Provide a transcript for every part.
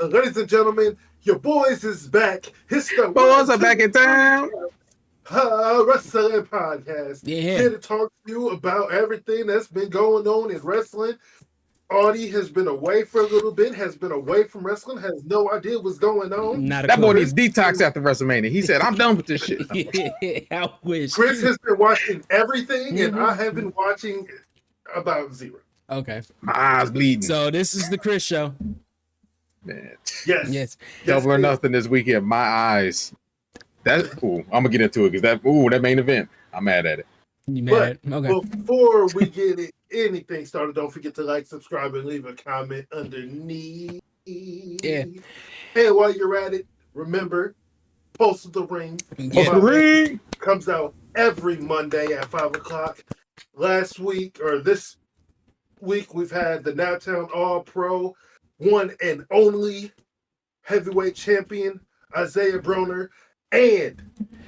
Ladies and gentlemen, your boys is back. It's the Boys are back in town. Wrestling Podcast. Yeah. Here to talk to you about everything that's been going on in wrestling. Audi has been away for a little bit, has been away from wrestling, has no idea what's going on. That boy needs detox after WrestleMania. He said, I'm done with this shit. I wish. Chris has been watching everything, and I have been watching about zero. Okay. My eyes bleeding. So this is the Chris show. Man. Yes. Double or nothing this weekend. My eyes. That's cool. I'm gonna get into it because that main event. I'm mad at it. You mad? Okay. Before we get anything started, don't forget to like, subscribe, and leave a comment underneath. Yeah. And while you're at it, remember, Pulse of the Ring. Yeah. The ring Comes out every Monday at 5 o'clock. This week, we've had the Nowtown All-Pro, one and only heavyweight champion, Isaiah Broner, and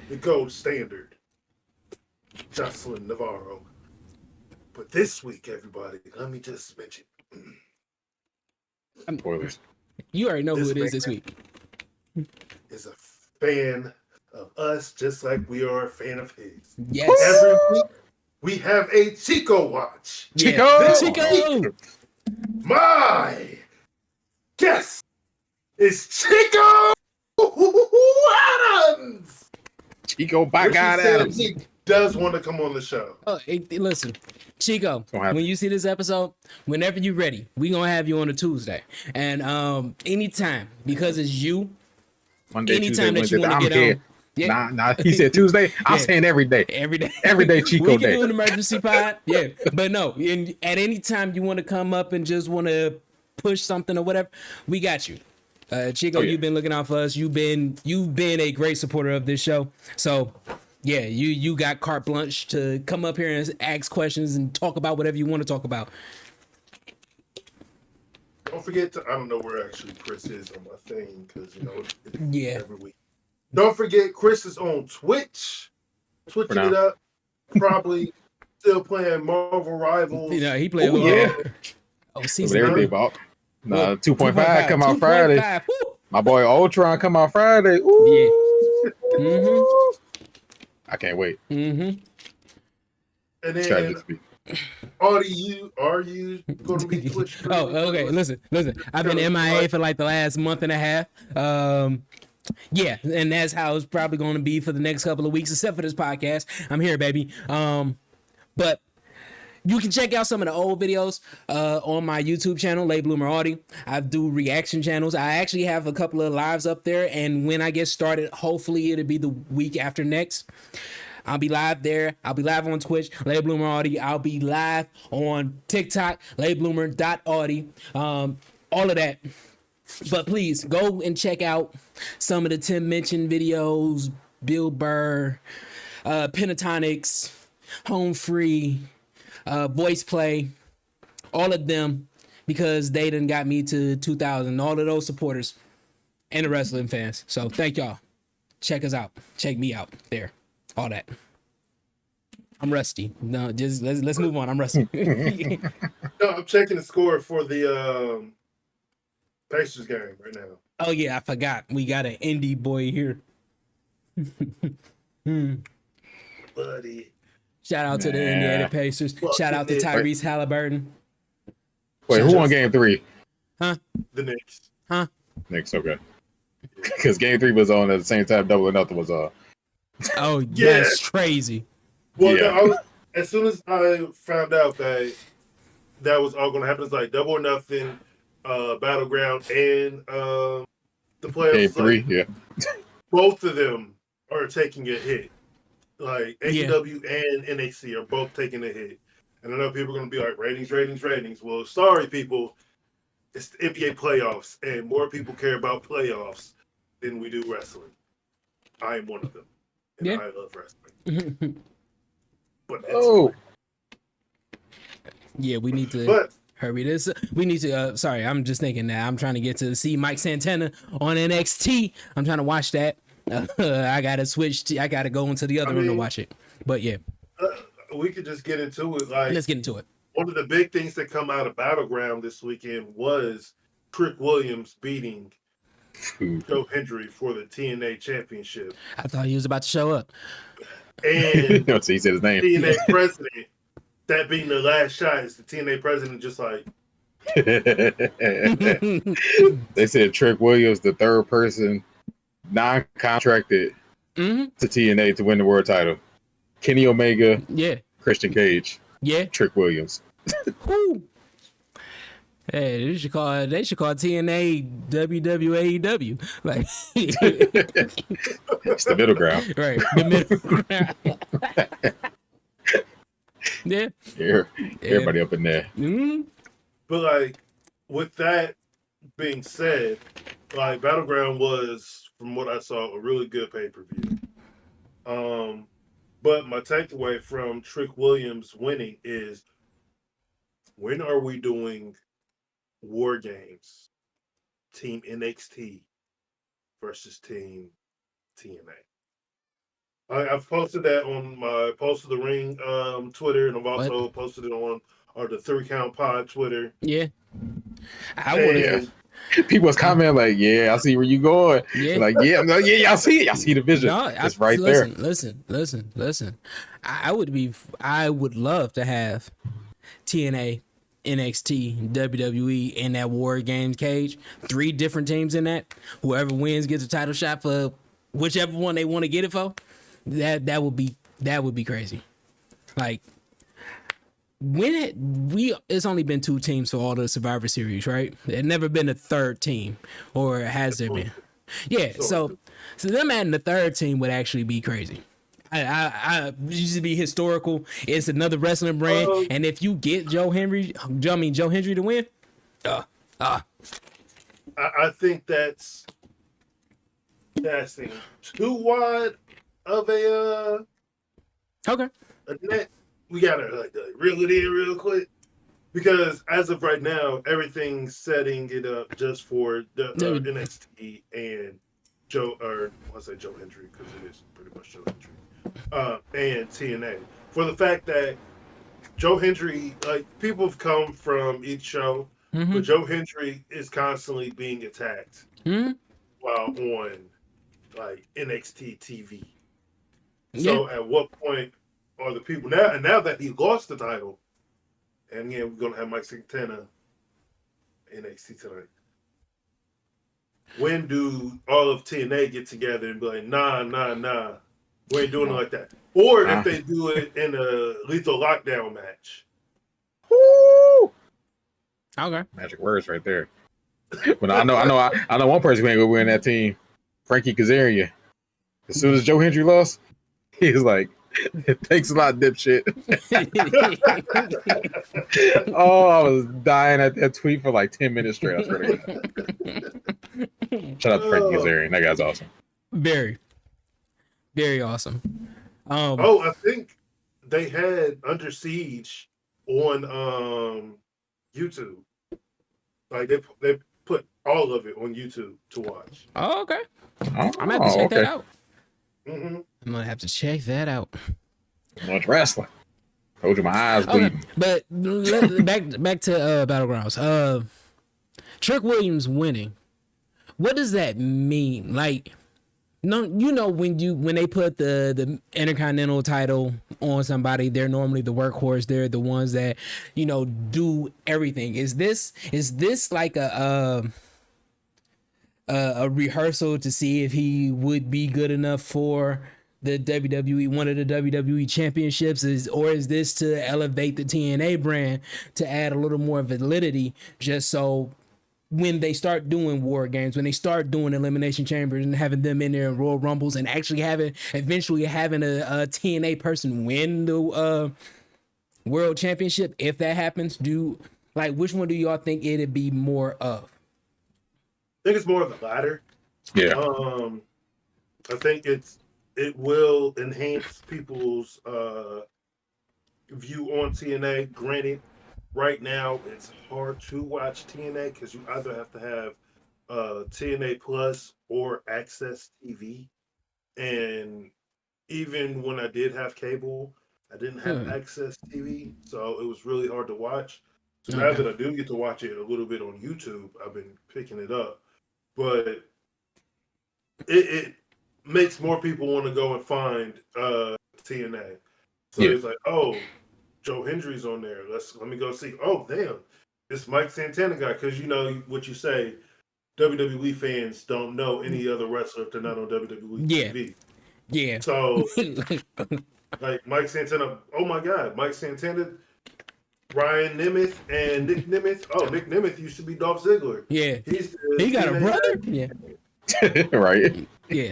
the gold standard, Jocelyn Navarro. But this week, everybody, let me just mention. spoilers. You already know who it is this week. Is a fan of us, just like we are a fan of his. Yes. Every week, we have a Chico watch. Chico! Yeah. Chico! My guest is Chico Adams. Chico by God Adams. He does want to come on the show. Oh, listen, Chico, when you see this episode, whenever you're ready, we gonna have you on a Tuesday. And anytime, because it's you, Monday, anytime Tuesday, that you want to get on. Yeah. Nah. He said Tuesday. I'm saying every day. Every day. Every day, Chico we can day. do an emergency pod. Yeah. But no, at any time you want to come up and just want to push something or whatever, we got you. Chico, you've been looking out for us. You've been a great supporter of this show. So yeah, you got carte blanche to come up here and ask questions and talk about whatever you want to talk about. Don't forget I don't know where actually Chris is on my thing, because Yeah. every week. Don't forget Chris is on Twitch, switching it up. Probably still playing Marvel Rivals. He played. Season everything about. 2.5 come out Friday. My boy Ultron come out Friday. Ooh. Yeah. Mm-hmm. I can't wait. Mm-hmm. And then, are you going to be Twitch? Oh, okay. Listen. I've been MIA for like the last month and a half. Yeah, and that's how it's probably going to be for the next couple of weeks, except for this podcast. I'm here, baby. But you can check out some of the old videos on my YouTube channel, Late Bloomer Audi. I do reaction channels. I actually have a couple of lives up there, and when I get started, hopefully it'll be the week after next. I'll be live there. I'll be live on Twitch, Late Bloomer Audi. I'll be live on TikTok, latebloomer.audi. All of that. But please go and check out some of the Tim Minchin videos, Bill Burr, Pentatonics, Home Free, Voice Play, all of them, because they done got me to 2,000. All of those supporters and the wrestling fans. So thank y'all. Check us out. Check me out there. All that. I'm rusty. No, just let's move on. I'm rusty. No, I'm checking the score for the Pacers game right now. Oh yeah, I forgot. We got an indie boy here. Buddy. Shout out to the Indiana Pacers. Shout out to Tyrese Halliburton. Wait, who won game 3? Huh? The Knicks. Huh? Knicks, okay. Because game 3 was on at the same time Double or Nothing was on. Oh, yeah. That's crazy. Well, no, as soon as I found out that was all going to happen, it's like Double or Nothing, Battleground, and the playoffs. Game 3, yeah. Both of them are taking a hit. Like AEW and NXT are both taking a hit. And I know people are going to be like, ratings. Well, sorry, people. It's the NBA playoffs, and more people care about playoffs than we do wrestling. I am one of them. And I love wrestling. But yeah, we need to hurry this. We need to. Sorry, I'm just thinking that I'm trying to get to see Mike Santana on NXT. I'm trying to watch that. I gotta switch. I gotta go into the other room to watch it. But yeah, we could just get into it. Like, let's get into it. One of the big things that come out of Battleground this weekend was Trick Williams beating Joe Hendry for the TNA Championship. I thought he was about to show up. And so he said his name. TNA president, that being the last shot, is the TNA president just like... They said Trick Williams, the third person non-contracted to TNA to win the world title. Kenny Omega, Christian Cage, Trick Williams. Hey, they should call TNA WWAEW. Like it's the middle ground, right? The middle ground. Everybody up in there. But like, with that being said, like Battleground was, from what I saw, a really good pay-per-view. But my takeaway from Trick Williams winning is, when are we doing War Games, Team NXT versus Team TNA? I've posted that on my Post of the Ring Twitter, and I've also posted it on the 3 Count Pod Twitter. Yeah. People was commenting like, I see where you going. Like, y'all see it. Y'all see the vision. No, it's right there. Listen. I would love to have TNA, NXT, WWE in that War Games cage. 3 different teams in that. Whoever wins gets a title shot for whichever one they want to get it for. That would be crazy. Like, it's only been 2 teams for all the Survivor Series, right? There's never been a third team, or has there been? Yeah, so them adding the third team would actually be crazy. I used to be historical. It's another wrestling brand, and if you get Joe Hendry to win, I think that's too wide of a net. We gotta reel it in real quick, because as of right now, everything's setting it up just for the NXT and Joe Hendry, because it is pretty much Joe Hendry, and TNA, for the fact that Joe Hendry, like, people have come from each show, but Joe Hendry is constantly being attacked while on like NXT TV. So at what point are the people now that he lost the title, and again, we're gonna have Mike Santana NXT tonight. When do all of TNA get together and be like, nah, we ain't doing it like that? Or if they do it in a Lethal Lockdown match. Woo! Okay. Magic words right there. But I know one person who ain't gonna win that team, Frankie Kazarian. As soon as Joe Hendry lost, he was like, thanks a lot, dipshit. Oh, I was dying at that tweet for like 10 minutes straight. I swear to God. Shout out to Frankie Kazarian. That guy's awesome. Very, very awesome. I think they had Under Siege on YouTube. Like they put all of it on YouTube to watch. Oh, okay. I'm gonna have to check that out. Mm-hmm. I'm gonna have to check that out. Much wrestling. Told you my eyes bleeding. But back to Battlegrounds. Trick Williams winning. What does that mean? Like, no, when they put the Intercontinental title on somebody, they're normally the workhorse. They're the ones that do everything. Is this like a rehearsal to see if he would be good enough for the WWE, one of the WWE championships, or is this to elevate the TNA brand to add a little more validity, just so when they start doing War Games, when they start doing Elimination Chambers and having them in there in Royal Rumbles, and actually eventually having a TNA person win the World Championship, if that happens, which one do y'all think it'd be more of? I think it's more of the latter. Yeah. I think it will enhance people's view on TNA. Granted, right now it's hard to watch TNA because you either have to have TNA Plus or Access TV. And even when I did have cable, I didn't have Access TV, so it was really hard to watch. So now that I do get to watch it a little bit on YouTube, I've been picking it up. But it makes more people want to go and find TNA. So it's like, oh, Joe Hendry's on there. Let me go see. Oh, damn, this Mike Santana guy. Because you know what you say, WWE fans don't know any other wrestler if they're not on WWE TV. Yeah. So, like Mike Santana. Oh my God, Mike Santana, Ryan Nemeth, and Nick Nemeth. Oh, Nick Nemeth used to be Dolph Ziggler. Yeah, he got a brother. Yeah. Right. Yeah.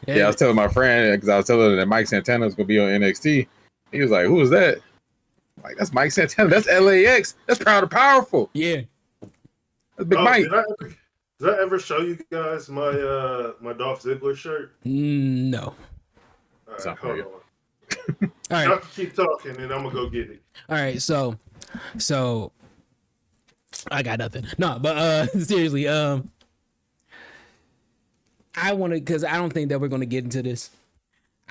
I was telling my friend because I was telling him that Mike Santana was gonna be on NXT. He was like, "Who is that?" I'm like, that's Mike Santana. That's LAX. That's Proud and Powerful. Yeah. That's Big Mike. Did I ever show you guys my my Dolph Ziggler shirt? No. All right, hold on. All right. Y'all keep talking, and I'm gonna go get it. All right. So I got nothing. No, but seriously, I want to, because I don't think that we're going to get into this.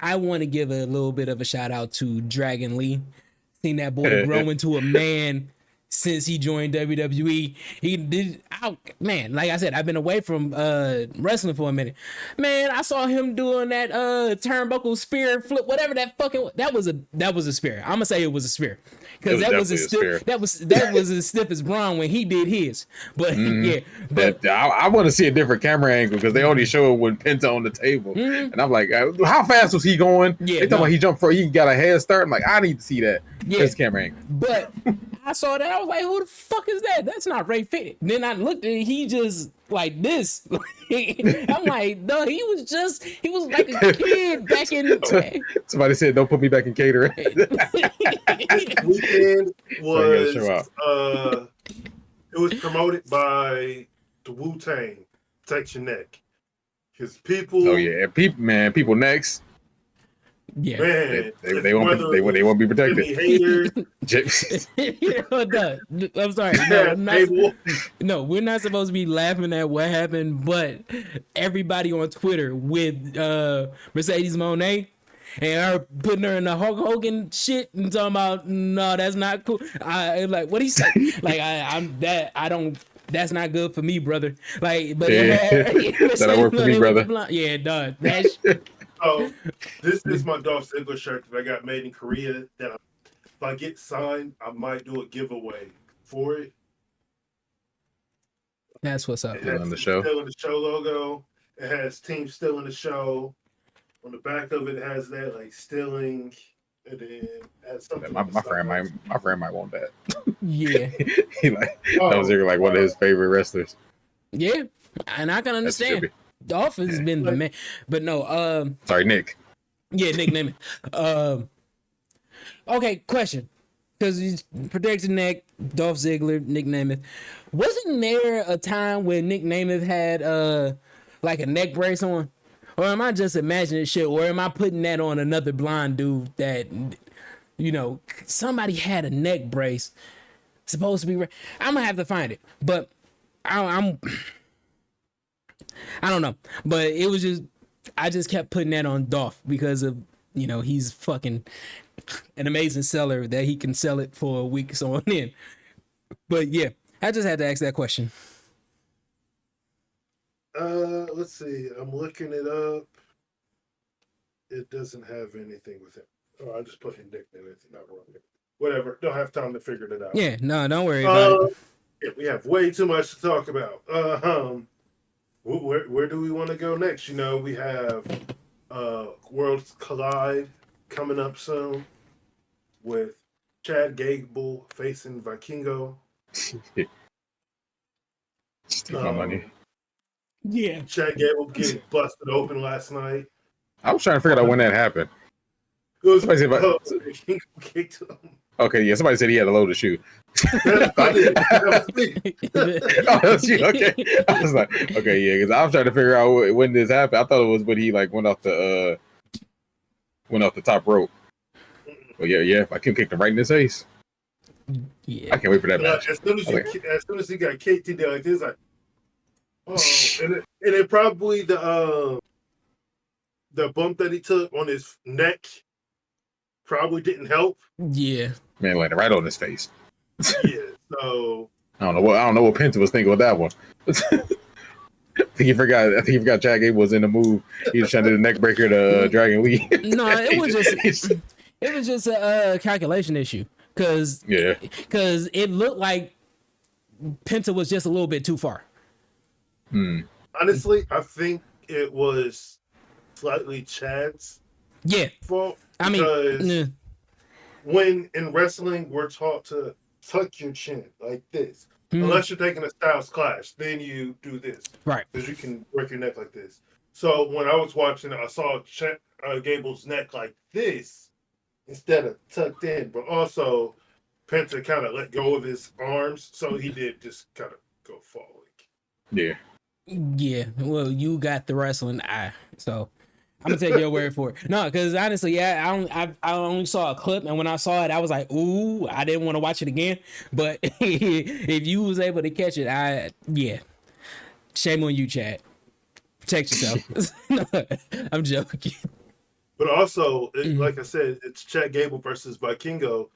I want to give a little bit of a shout out to Dragon Lee. Seen that boy grow into a man since he joined WWE. He did, man, like I said, I've been away from wrestling for a minute. Man, I saw him doing that turnbuckle spear flip, whatever that fucking, that was a spear. I'm gonna say it was a spear. Because that was as stiff as Braun when he did his. But but I want to see a different camera angle because they only show it with Penta on the table, and I'm like, how fast was he going? They talking about he jumped for, he got a head start. I'm like, I need to see that. This camera angle. But I saw that, I was like, who the fuck is that? That's not Ray Fitty. Then I looked at it, he just like this. I'm like, no, he was like a kid back in. Somebody said, don't put me back in catering. This weekend was it was promoted by the Wu-Tang. Protect Your Neck. Because people. Oh yeah, people next. Yeah, man, they won't be protected. I'm sorry. No, we're not supposed to be laughing at what happened, but everybody on Twitter with Mercedes Moné and her putting her in the Hulk Hogan shit and talking about, no, that's not cool. I like what he said. Like I don't. That's not good for me, brother. Like, but that'll work for me, brother. Yeah, dog. That shit. Oh, this is my Dolph Ziggler shirt that I got made in Korea. That if I get signed, I might do a giveaway for it. That's what's up. Still in the show. Still in the show logo. It has Team Still in the Show. On the back of it has that like Stilling, and then has something. My friend might want that. Yeah, he like Dolph Ziggler, like one of his favorite wrestlers. Yeah, and I can understand. Dolph has been the man, but no. Sorry, Nick. Yeah, Nick Nemeth. Okay, question. Because he's protecting Neck, Dolph Ziggler, Nick Nemeth. Wasn't there a time when Nick Nemeth had like a neck brace on? Or am I just imagining shit? Or am I putting that on another blonde dude that, you know, somebody had a neck brace supposed to be? I'm gonna have to find it, but I don't know. But it was just, I just kept putting that on Dolph because of, you know, he's fucking an amazing seller that he can sell it for a week so on in. But yeah, I just had to ask that question. Let's see. I'm looking it up. It doesn't have anything with it. Oh, I just put in Nick Nemeth. Not wrong. Whatever. Don't have time to figure it out. Yeah, no, don't worry about it. Yeah, we have way too much to talk about. Where do we want to go next? You know, we have Worlds Collide coming up soon with Chad Gable facing Vikingo. Just take my money. Yeah. Chad Gable getting busted open last night. I was trying to figure out when that happened. It was Vikingo kicked him. Okay, yeah, somebody said he had a load of shoe. That was me. Oh, that's you. Okay. I was like, okay, yeah, because I was trying to figure out when this happened. I thought it was when he like went off the top rope. But yeah, I can kick him right in his face. Yeah, I can't wait for that match. As soon as he got kicked, he did like this, like, oh, and it probably the bump that he took on his neck probably didn't help. Yeah, man, landed right on his face. Yeah, so I don't know what Penta was thinking with that one. I think you forgot Chad Gable was in the move. He was trying to do the neck breaker to Dragon Lee. No, it was just a calculation issue. Cause it looked like Penta was just a little bit too far. Honestly, I think it was slightly Chad's fault. I mean, when in wrestling we're taught to tuck your chin like this, unless you're taking a Styles Clash, then you do this, right? Because you can break your neck like this. So when I was watching it, I saw Gable's neck like this instead of tucked in, but also Penta kind of let go of his arms, so he did just kind of go forward. Yeah. Yeah. Well, you got the wrestling eye, so I'm gonna take your word for it. No, because honestly, I only saw a clip, and when I saw it, I was like, ooh, I didn't want to watch it again. But if you was able to catch it, shame on you, Chad. Protect yourself. No, I'm joking. But also, like I said, it's Chad Gable versus Vikingo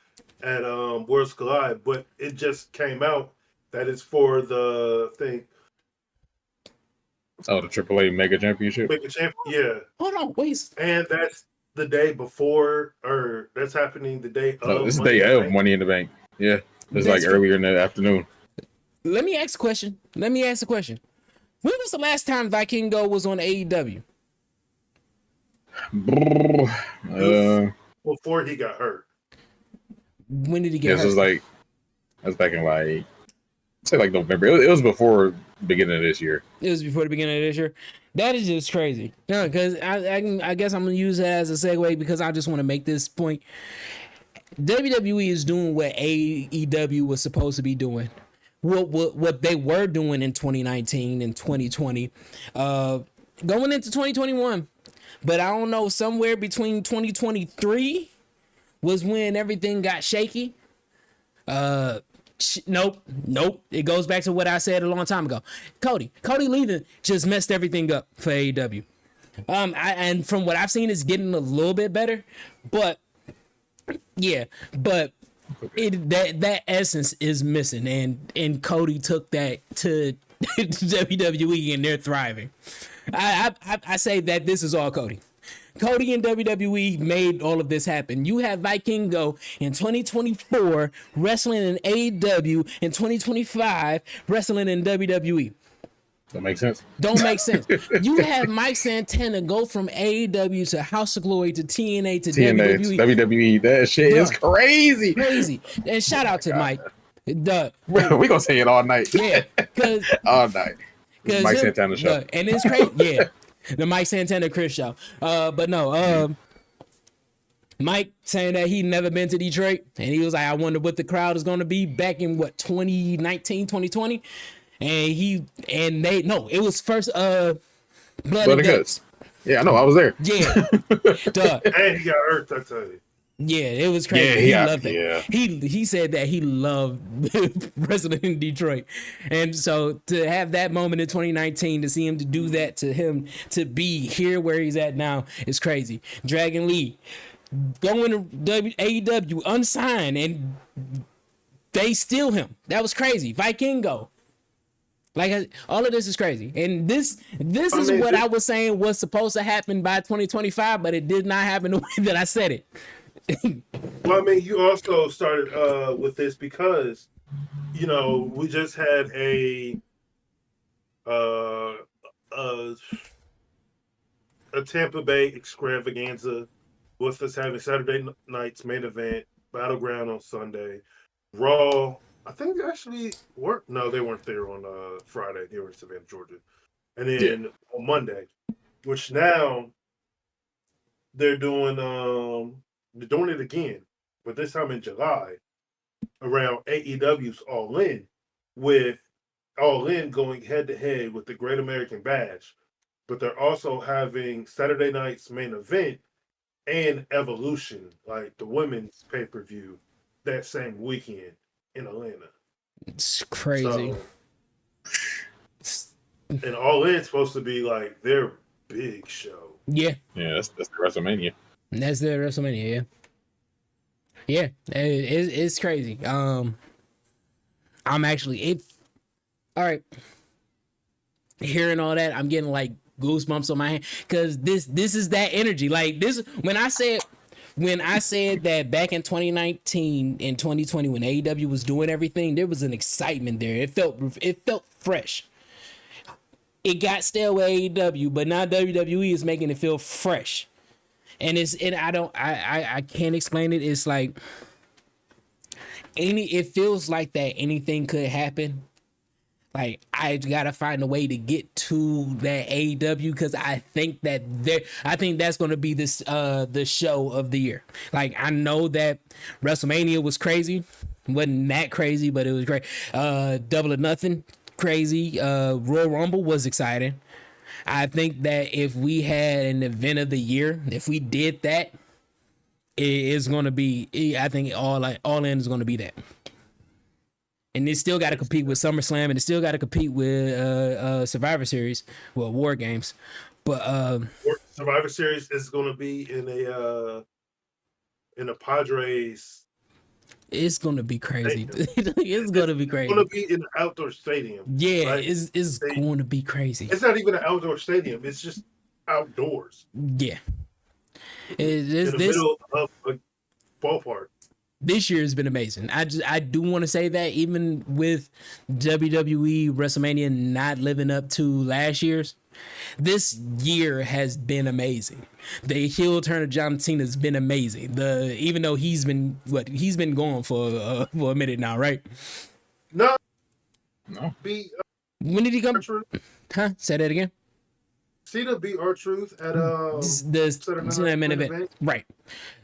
at Worlds Collide, but it just came out that it's for the thing. Oh, the AAA Mega Championship? Yeah. Hold on, wait. And that's the day before, or that's happening the day of. This is the day of Money in the Bank. Yeah. It's like earlier in the afternoon. Let me ask a question. When was the last time Vikingo was on AEW? Before he got hurt. When did he get hurt? This was that was back in November. It was before the beginning of this year. It was before the beginning of this year. That is just crazy. No, because I guess I'm gonna use it as a segue because I just want to make this point. WWE is doing what AEW was supposed to be doing. What they were doing in 2019 and 2020, going into 2021. But I don't know, somewhere between 2023 was when everything got shaky. Nope. It goes back to what I said a long time ago. Cody leaving just messed everything up for AEW. And from what I've seen, it's getting a little bit better. But that essence is missing, and Cody took that to WWE, and they're thriving. I say that this is all Cody. Cody and WWE made all of this happen. You have Vikingo in 2024 wrestling in AEW, in 2025 wrestling in WWE. Don't make sense. You have Mike Santana go from AEW to House of Glory to TNA to WWE. WWE. That shit is crazy. Crazy. And shout out to Mike. We gonna say it all night. Yeah. All night. Mike Santana show. And it's crazy. Yeah. The Mike Santana Chris show. But no, Mike saying that he'd never been to Detroit, and he was like, I wonder what the crowd is going to be back in 2019, 2020. And it was first Blood and Guts. Yeah, I know, I was there. Yeah. Duh. And he got hurt, I tell you. Yeah, it was crazy. Yeah, he loved it. Yeah. He said that he loved wrestling in Detroit. And so to have that moment in 2019, to see him to do that, to him to be here where he's at now is crazy. Dragon Lee going to AEW unsigned, and they steal him. That was crazy. Vikingo. Like, all of this is crazy. And this is what I was saying was supposed to happen by 2025, but it did not happen the way that I said it. Well, I mean, you also started with this because, we just had a Tampa Bay extravaganza with us having Saturday night's main event, Battleground on Sunday, Raw. I think they actually weren't. No, they weren't there on Friday. They were in Savannah, Georgia. And then on Monday, which now they're doing it again, but this time in July around AEW's All In, with All In going head to head with the Great American Bash, but they're also having Saturday night's main event and Evolution, like the women's pay-per-view, that same weekend in Atlanta. It's crazy. And All In's supposed to be like their big show. Yeah, that's the WrestleMania. That's the WrestleMania, yeah. It's crazy. I'm actually all right. hearing all that, I'm getting like goosebumps on my hand because this is that energy. Like this, when I said that back in 2019 and 2020 when AEW was doing everything, there was an excitement there. It felt fresh. It got stale with AEW, but now WWE is making it feel fresh. And I can't explain it. It's like it feels like that anything could happen. Like I gotta find a way to get to that AEW because I think that's gonna be this the show of the year. Like I know that WrestleMania was crazy, wasn't that crazy, but it was great. Double or Nothing, crazy. Royal Rumble was exciting. I think that if we had an event of the year, if we did that, it is going to be, I think All In is going to be that. And it still got to compete with SummerSlam, and it still got to compete with Survivor Series, well, War Games. But Survivor Series is going to be in a Padres. It's going to be crazy. It's going to be crazy. It's going to be in an outdoor stadium. Yeah, right? It's going to be crazy. It's not even an outdoor stadium. It's just outdoors. Yeah. In the middle of a ballpark. This year has been amazing. I do want to say that even with WWE WrestleMania not living up to last year's, this year has been amazing. The heel turn of John Cena has been amazing. Even though he's been going for a minute now, right? No. When did he come? Huh? Say that again. Cena beat R-Truth at the main event, right?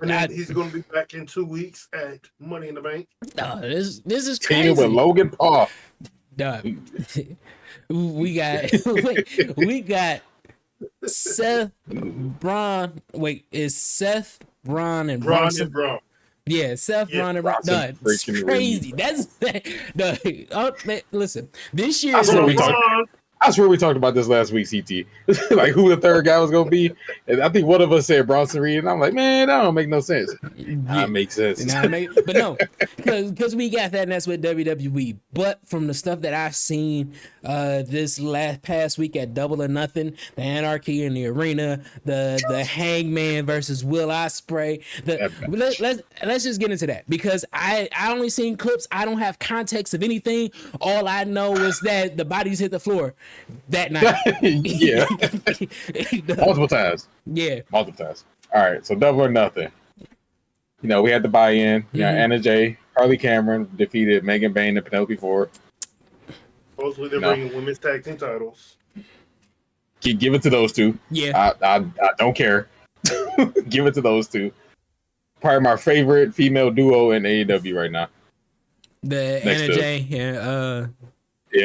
And then he's going to be back in 2 weeks at Money in the Bank. This is crazy. Cena with Logan Paul. We got Seth, Braun. Wait, is Seth, Braun, and Bronson? Braun. Yeah, Seth, Braun, and Braun. It's crazy. Listen, this year. I swear we talked about this last week, CT. Like who the third guy was gonna be, and I think one of us said Bronson Reed, and I'm like, man, that don't make no sense. That makes sense. But no, because we got that, and that's with WWE. But from the stuff that I've seen this past week at Double or Nothing, the Anarchy in the Arena, the Hangman versus Will Ospreay. Let's just get into that because I only seen clips. I don't have context of anything. All I know is that the bodies hit the floor that night. Yeah. Multiple times. Yeah. Multiple times. All right. So Double or Nothing. You know, we had to buy in. You know, Anna Jay, Harley Cameron defeated Megan Bayne and Penelope Ford. Supposedly they're bringing women's tag team titles. Give it to those two. Yeah. I don't care. Give it to those two. Probably my favorite female duo in AEW right now. The Anna Jay and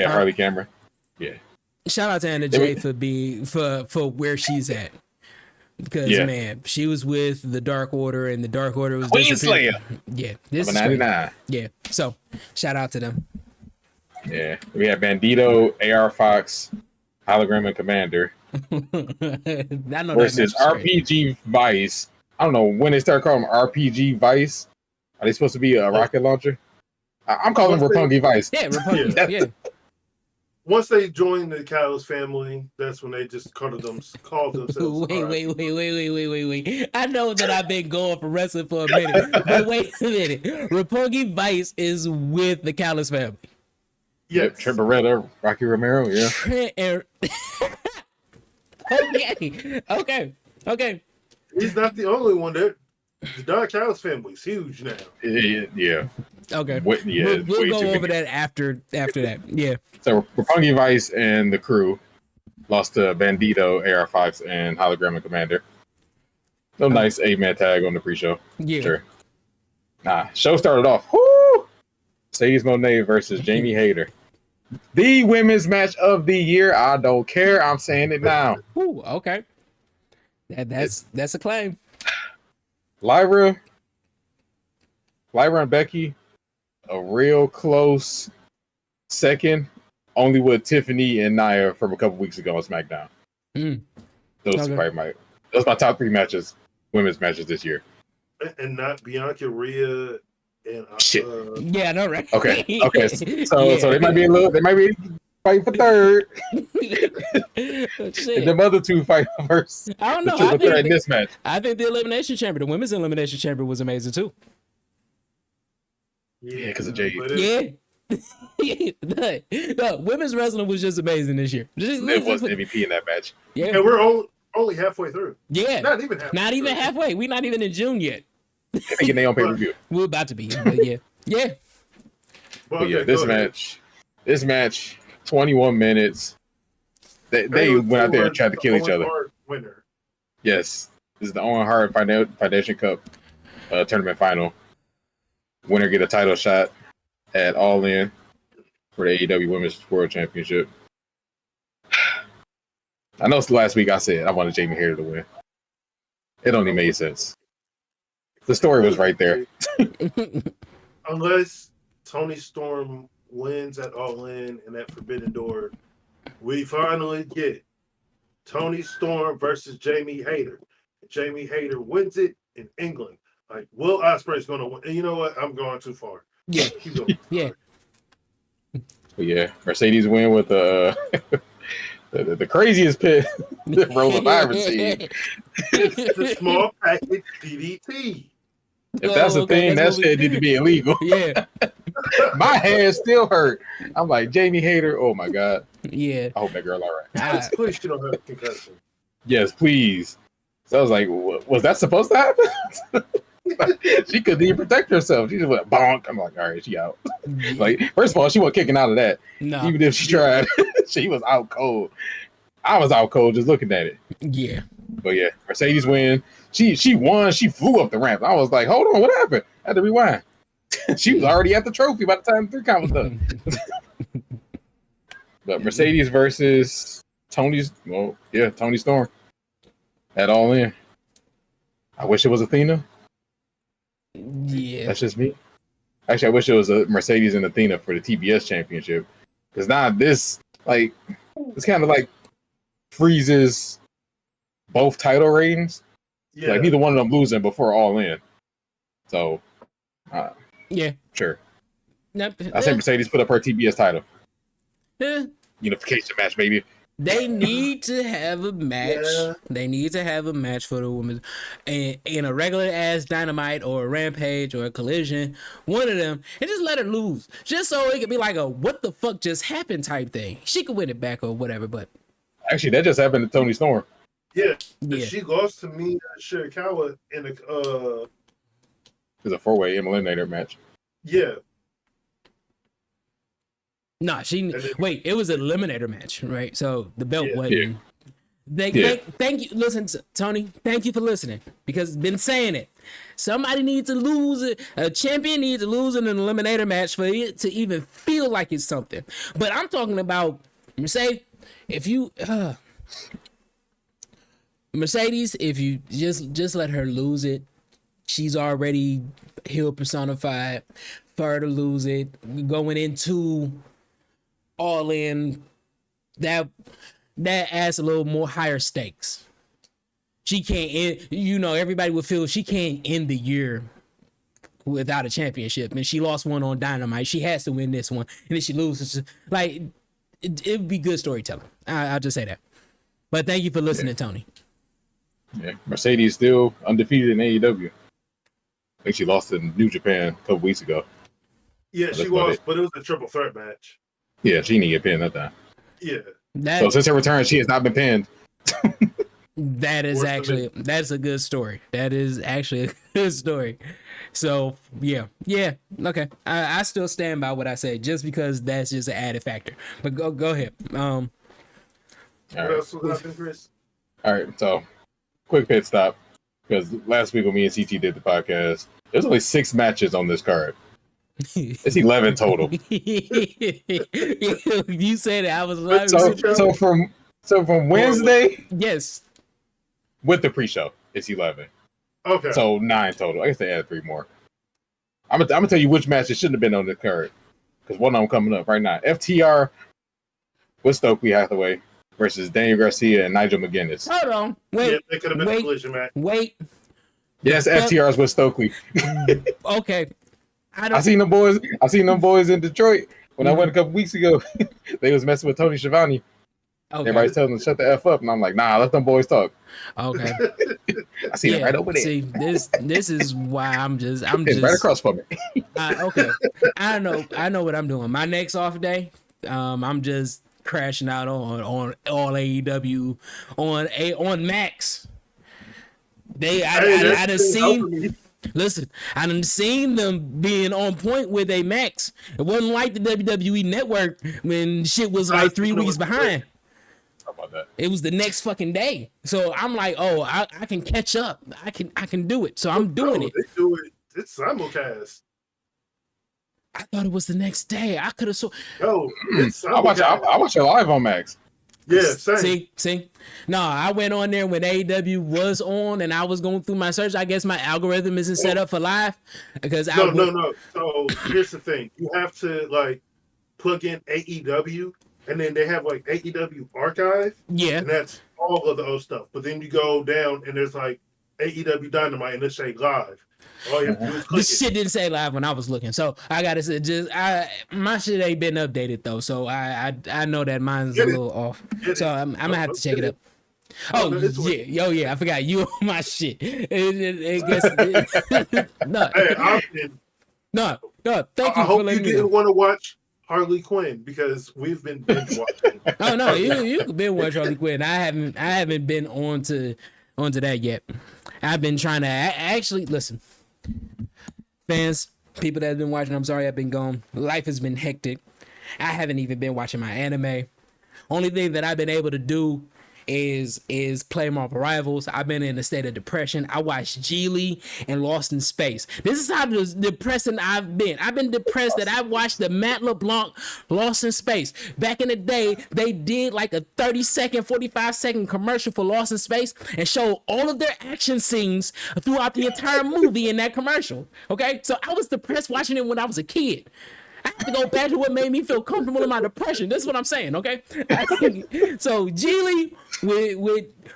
Harley Cameron. Yeah. Shout out to Anna Jay for where she's at. Because man, she was with the Dark Order, and the Dark Order was Queen Slayer. Yeah, this is 99. Yeah, so shout out to them. Yeah, we had Bandito, AR Fox, Hologram, and Commander versus RPG Vice. I don't know when they start calling them RPG Vice. Are they supposed to be a rocket launcher? I'm calling them Roppongi Vice. Yeah, Roppongi. Yeah. Once they joined the Callis family, that's when they just called themselves. Wait. I know that I've been going for wrestling for a minute, but wait a minute. Roppongi Vice is with the Callis family. Yeah, Trent Beretta, Rocky Romero, yeah. Okay. He's not the only one there. The Don Callis family is huge now. Yeah. Okay. We'll go over that after that. Yeah. So Roppongi Vice and the crew lost to Bandito, AR5, and Hologram and Commander. No nice 8-man tag on the pre-show. Yeah. Sure. Show started off. Woo! Sadie Monet versus Jamie Hayter. The women's match of the year. I don't care. I'm saying it now. Ooh, okay. That's a claim. Lyra and Becky, a real close second, only with Tiffany and Nia from a couple weeks ago on SmackDown. Those are probably my top 3 matches, women's matches this year. And not Bianca, Rhea, and shit. Yeah, I know, right? Okay. So they might be fight for third. Shit. And them other two fight first. I don't know. In this match. I think the elimination chamber, the women's elimination chamber, was amazing too. Yeah, because of Jade. Yeah. No, women's wrestling was just amazing this year. It was MVP in that match. Yeah, and we're only halfway through. Yeah, not even halfway. Not even halfway. We're not even in June yet. I think they on pay-per-view. We're about to be, but yeah. But yeah, this match, 21 minutes. They went out there and tried to kill each other. Winner. Yes, this is the Owen Hart Foundation Cup tournament final. Winner get a title shot at All In for the AEW Women's World Championship. I know last week I said I wanted Jamie Hayter to win. It only made sense. The story was right there. Unless Toni Storm wins at All In and at Forbidden Door, we finally get Toni Storm versus Jamie Hayter. Jamie Hayter wins it in England. Like, Will Ospreay's going to win. And you know what? I'm going too far. Yeah. Yeah. But yeah, Mercedes win with the craziest pit roll I've ever seen. It's the small package DDT. If that's a thing, that shit need to be illegal. Yeah. My hands still hurt. I'm like, Jamie Hayter, oh my God. Yeah. I hope that girl all right. Please, she don't have a concussion. Yes, please. So I was like, was that supposed to happen? She couldn't even protect herself. She just went bonk. I'm like, all right, she out. Like, first of all, she wasn't kicking out of that. No. Even if she tried, she was out cold. I was out cold just looking at it. Yeah. But yeah, Mercedes win. She won. She flew up the ramp. I was like, hold on, what happened? I had to rewind. She was already at the trophy by the time the 3 count was done. But Mercedes versus Toni Storm at All In. I wish it was Athena. Yeah. That's just me. Actually, I wish it was a Mercedes and Athena for the TBS championship. Because now this, like, it's kind of like freezes both title ratings. Yeah. Like, neither one of them losing before All In. So, yeah. Sure. I say Mercedes put up her TBS title. Unification match, maybe. They need to have a match. Yeah. They need to have a match for the women in a regular ass Dynamite or a Rampage or a Collision, one of them, and just let her lose, just so it could be like a what the fuck just happened type thing. She could win it back or whatever, but actually that just happened to Toni Storm. Yeah. She lost to me Shirakawa in a it's a 4-way eliminator match. Yeah. Nah, wait, it was an eliminator match, right? So the belt wasn't. Yeah. Thank you. Listen, Tony, thank you for listening, because I've been saying it. Somebody needs to lose it. A champion needs to lose in an eliminator match for it to even feel like it's something. But I'm talking about Mercedes. If you Mercedes, if you just let her lose it, she's already heel personified. For her to lose it, going into All In, that adds a little more higher stakes. She can't end, everybody would feel she can't end the year without a championship, and she lost one on Dynamite. She has to win this one, and then she loses. Like, it would be good storytelling. I'll just say that. But thank you for listening, Tony. Yeah, Mercedes still undefeated in AEW. I think she lost in New Japan a couple weeks ago. Yeah, she was, but it was a triple threat match. Yeah, she didn't get pinned that time. Yeah. So since her return, she has not been pinned. That's a good story. That is actually a good story. So yeah, okay. I still stand by what I said, just because that's just an added factor. But go ahead. What else was happening, Chris? All right, so quick pit stop, because last week when me and CT did the podcast, there's only 6 matches on this card. It's 11 total. You said it. I was so from Wednesday, yes, with the pre-show, it's 11. Okay. So 9 total. I guess they added 3 more. I'm gonna tell you which matches shouldn't have been on the card, because one of them coming up right now. FTR with Stokely Hathaway versus Daniel Garcia and Nigel McGuinness. Hold on. Wait. Yeah, it could have been a collision match. Wait. Yes, FTR's with Stokely. Okay. I seen them boys in Detroit When I went a couple weeks ago, they was messing with Tony Schiavone. Okay. Everybody's telling them to shut the F up, and I'm like, nah, let them boys talk. Okay. I see it right over there. See, this is why I'm just right across from me. Okay. I know what I'm doing. My next off day, I'm just crashing out on all AEW on Max. I done seen. Listen, I done seen them being on point with a Max. It wasn't like the WWE Network when shit was like 3 weeks behind. How about that? It was the next fucking day. So I'm like, oh, I can catch up. I can do it. So I'm doing it. They do it. It's simulcast. I thought it was the next day. I could have No, I watch it live on Max. Yeah, same. See. No, I went on there when AEW was on, and I was going through my search. I guess my algorithm isn't set up for live because no. So here's the thing: you have to like plug in AEW, and then they have like AEW Archive. Yeah, and that's all of the old stuff. But then you go down, and there's like AEW Dynamite, and it say live. All you have to do is click this shit didn't say live when I was looking, so I gotta say, my shit ain't been updated though, so I know that mine's a little off. So I'm gonna have to check it up. Oh yeah, I forgot you on my shit. No, thank you. I hope you didn't want to watch Harley Quinn because we've been binge watching. Oh no, you can binge watch Harley Quinn. I haven't been onto that yet. I've been trying to actually listen. Fans, people that have been watching, I'm sorry I've been gone. Life has been hectic. I haven't even been watching my anime. Only thing that I've been able to do is play Marvel Rivals. I've been in a state of depression. I watched Geely and Lost in Space. This is how depressing I've been. I've been depressed that I watched the Matt LeBlanc Lost in Space. Back in the day, they did like a 30-second, 45-second commercial for Lost in Space and showed all of their action scenes throughout the entire movie in that commercial. Okay? So I was depressed watching it when I was a kid. I have to go back to what made me feel comfortable in my depression. That's what I'm saying, okay? So Geely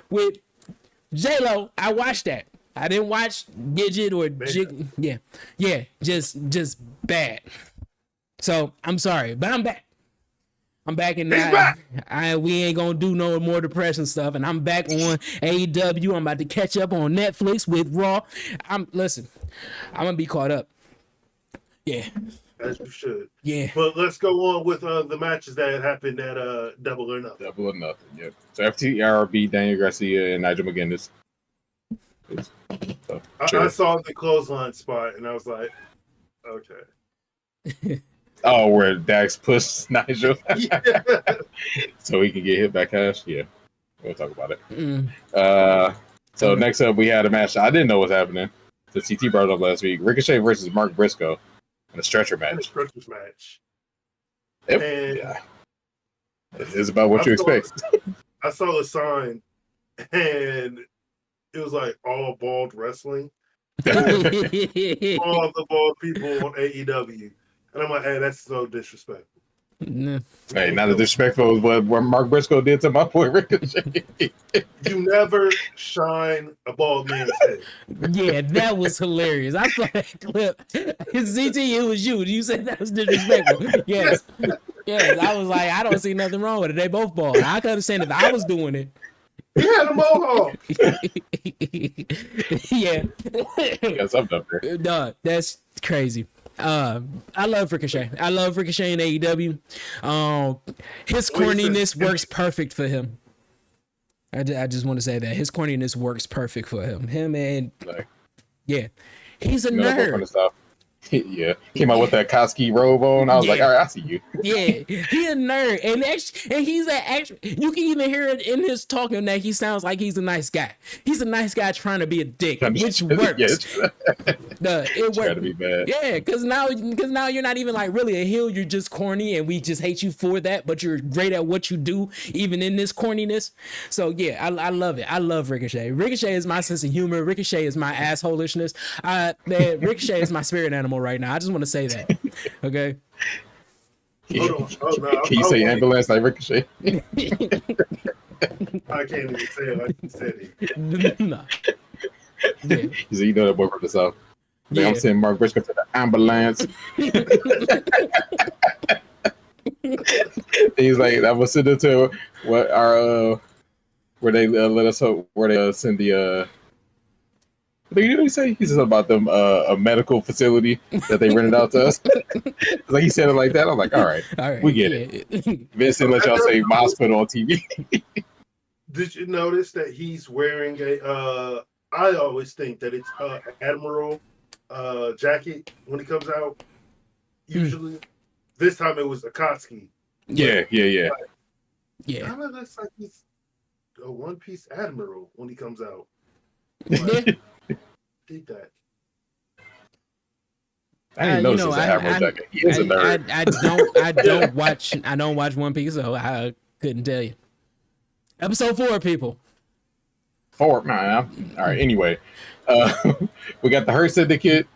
with J-Lo, I watched that. I didn't watch Gidget or Jig. Yeah, just bad. So I'm sorry, but I'm back. I'm back in that. We ain't gonna do no more depression stuff, and I'm back on AEW. I'm about to catch up on Netflix with Raw. I'm gonna be caught up. Yeah. As you should. Yeah. But let's go on with the matches that happened at Double or Nothing. Double or Nothing, yep. So FTR beat Daniel Garcia and Nigel McGuinness. I saw the clothesline spot and I was like, okay. Oh, where Dax pushed Nigel? Yeah. So he can get hit by cash? Yeah. We'll talk about it. So next up, we had a match I didn't know was happening. The CT brought it up last week. Ricochet versus Mark Briscoe. And a stretcher match. Yeah. It's about what you expect. I saw a sign and it was like all bald wrestling. All the bald people on AEW. And I'm like, hey, that's so disrespectful. Hey, not as disrespectful as what Mark Briscoe did to my boy Ricochet. You never shine a bald man's head. Yeah, that was hilarious. I saw that clip. CT, it was you. You said that was disrespectful. Yes. I was like, I don't see nothing wrong with it. They both bald. I could understand if I was doing it. He had a mohawk. Yeah. Got something up there. No, that's crazy. I love Ricochet. I love Ricochet in AEW. His corniness works perfect for him. I just want to say that his corniness works perfect for him. Yeah, he's a nerd. Yeah, came out with that Koski robe on. I was like, all right, I see you. Yeah, he a nerd, and he's you can even hear it in his talking that he sounds like he's a nice guy. He's a nice guy trying to be a dick, which works. It works. To be bad. Yeah, because now you're not even like really a heel. You're just corny, and we just hate you for that. But you're great at what you do, even in this corniness. So yeah, I love it. I love Ricochet. Ricochet is my sense of humor. Ricochet is my assholishness. Ricochet is my spirit animal right now. I just want to say that. Okay. Can you say ambulance like Ricochet? I can't even say it like you said it. No. Yeah. You say you know that boy from the South. Yeah. I'm saying Mark Briscoe to the ambulance. He's like, I'm gonna send it to what our where they let us hope where they send the what did he say? He said about them a medical facility that they rented out to us. Like he said it like that. I'm like, all right, we get it. Vincent let y'all say hospital on TV. Did you notice that he's wearing a? I always think that it's Admiral jacket when he comes out. Usually, this time it was Akatsuki. Yeah. Kind of looks like he's a one-piece Admiral when he comes out. Did that? I didn't notice it's an Admiral jacket. He is a nerd. I don't watch One Piece, so I couldn't tell you. Episode 4, people. 4, man. All right. Anyway, we got the Hurt Syndicate,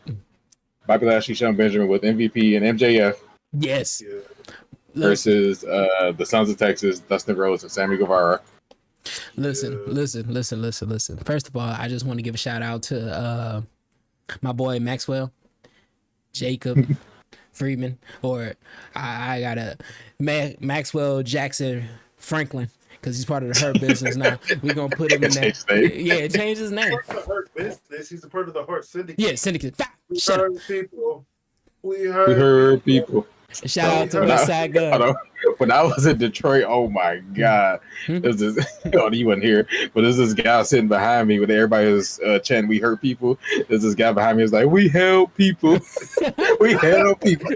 Bobby Lashley, Shawn Benjamin with MVP and MJF. Yes. Yeah. Versus the Sons of Texas, Dustin Rhodes and Sammy Guevara. Listen. First of all, I just want to give a shout out to my boy Maxwell, Jacob Friedman, or I got a Maxwell Jackson Franklin, because he's part of the Hurt Business now. We're going to put him in there. Yeah, change his name. Hurt Business. He's a part of the Hurt Syndicate. Yeah, Syndicate. We heard people. We heard people. Shout out to Westside Gun. When I was in Detroit, oh my God. There's this, you wasn't here, but there's this guy sitting behind me when everybody was chanting, we hurt people. There's this guy behind me who's like, we help people. We help people.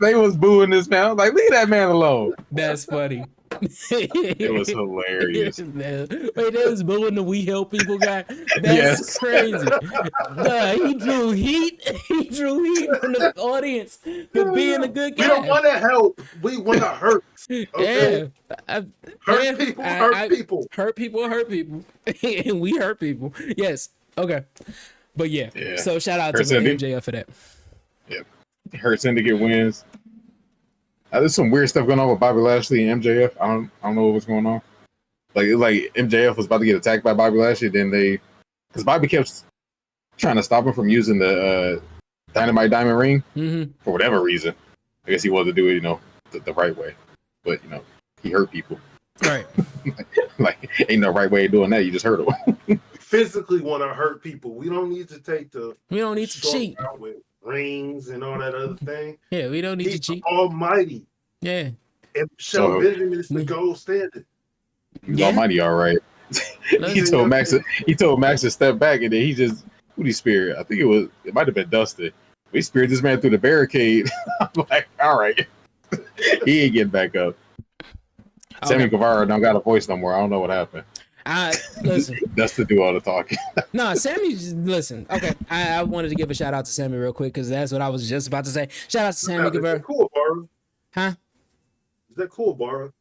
they was booing this man. I was like, leave that man alone. That's funny. It was hilarious. Wait, they was booing the "We Help People" guy. That's crazy. He drew heat. He drew heat from the audience for being a good guy. We don't want to help. We want to hurt. Okay? Yeah. Hurt people. Hurt people. And we hurt people. Yes. Okay. But yeah. So shout out to MJF for that. Yeah. Hurt Syndicate wins. There's some weird stuff going on with Bobby Lashley and MJF. I don't know what's going on. Like MJF was about to get attacked by Bobby Lashley, then because Bobby kept trying to stop him from using the Dynamite Diamond Ring for whatever reason. I guess he wanted to do it, the right way, but he hurt people. Right. like ain't no right way of doing that. You just hurt them. Physically want to hurt people. We don't need to take We don't need to cheat with rings and all that other thing. Yeah, we don't need to cheat. Almighty. Yeah. And Shawn Benjamin is the gold standard. He's almighty, all right. he told Max to step back, and then he just who did he spear? I think it might have been Dustin. We speared this man through the barricade. I'm like, all right. He ain't getting back up. Okay. Sammy Guevara don't got a voice no more. I don't know what happened. Listen. Dustin do all the talking. No, Sammy, listen. Okay, I wanted to give a shout out to Sammy real quick because that's what I was just about to say. Shout out to Sammy Guevara. Is that cool, Barra? Huh? Is that cool, Barra?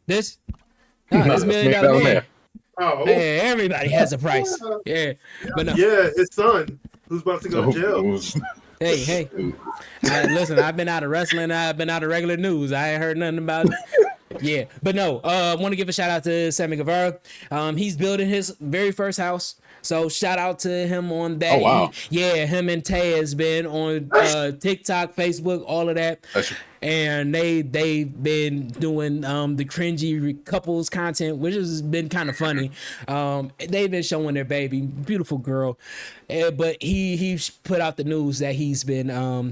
This? No, that's $1 million man. Oh, hey, everybody has a price. Yeah, but no. Yeah, his son, who's about to go to jail. Hey. Listen, I've been out of wrestling. I've been out of regular news. I ain't heard nothing about it. Yeah, but no, I want to give a shout out to Sammy Guevara. He's building his very first house. So shout out to him on that. Oh, wow. Him and Tay has been on TikTok, Facebook, all of that. And they've been doing the cringy couples content, which has been kind of funny. They've been showing their baby, beautiful girl. But he put out the news that he's been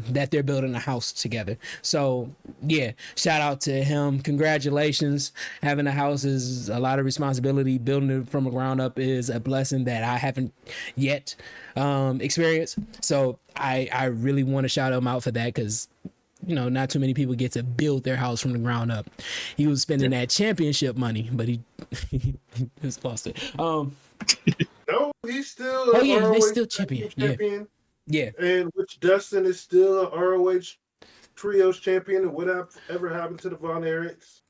that they're building a house together. So yeah, shout out to him. Congratulations. Having a house is a lot of responsibility. Building it from the ground up is a blessing that I haven't yet experienced. So I really want to shout him out for that because not too many people get to build their house from the ground up. He was spending that championship money, but he just lost it. No, he's still. Oh yeah, they still champion. Yeah. And which Dustin is still a ROH Trios champion, and whatever happened to the Von Erichs.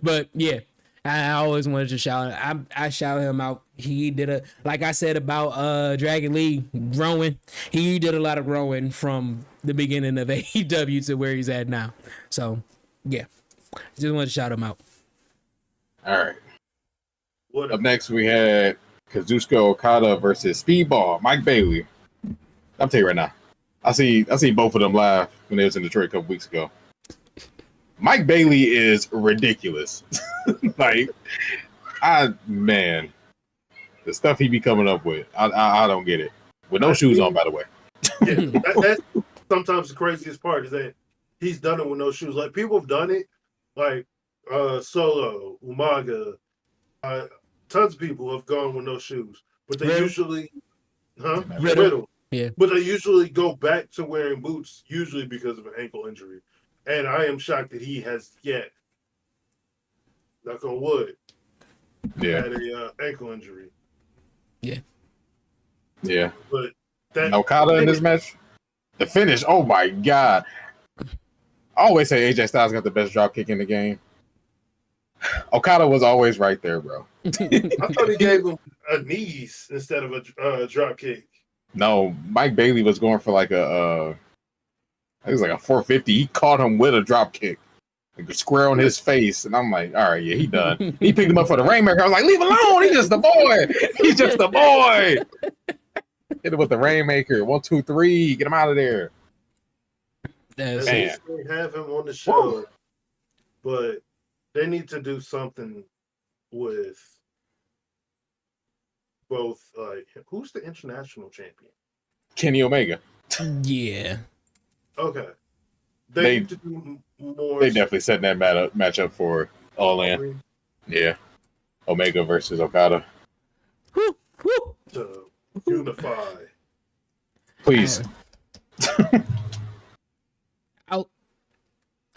But yeah, I always wanted to shout. I shout him out. He did like I said about Dragon Lee growing. He did a lot of growing from the beginning of AEW to where he's at now. So yeah, just wanted to shout him out. All right. Up next we had Kazuchika Okada versus Speedball Mike Bailey. I'll tell you right now, I see both of them live when they was in Detroit a couple weeks ago. Mike Bailey is ridiculous. Like, the stuff he be coming up with, I don't get it. With no shoes on, by the way. Yeah, that's sometimes the craziest part is that he's done it with no shoes. Like, people have done it, like Solo, Umaga, tons of people have gone with no shoes, but they usually, Riddle. Yeah, but they usually go back to wearing boots, usually because of an ankle injury. And I am shocked that he has yet, knock on wood, had a ankle injury. Yeah. But that Okada in this match, the finish. Oh my god! I always say AJ Styles got the best drop kick in the game. Okada was always right there, bro. I thought he gave him a knees instead of a drop kick. No, Mike Bailey was going for like it was like a 450. He caught him with a drop kick, like a square on his face, and I'm like, all right, yeah, he done. He picked him up for the Rainmaker. I was like, leave him alone. He's just a boy. He's just a boy. Hit him with the Rainmaker. 1, 2, 3. Get him out of there. That's they have him on the show, but they need to do something with both. Like, who's the international champion? Kenny Omega. Yeah. Okay. They need to do more. They definitely set that match up for All In. Yeah. Omega versus Okada. Woo, woo. To unify. Please.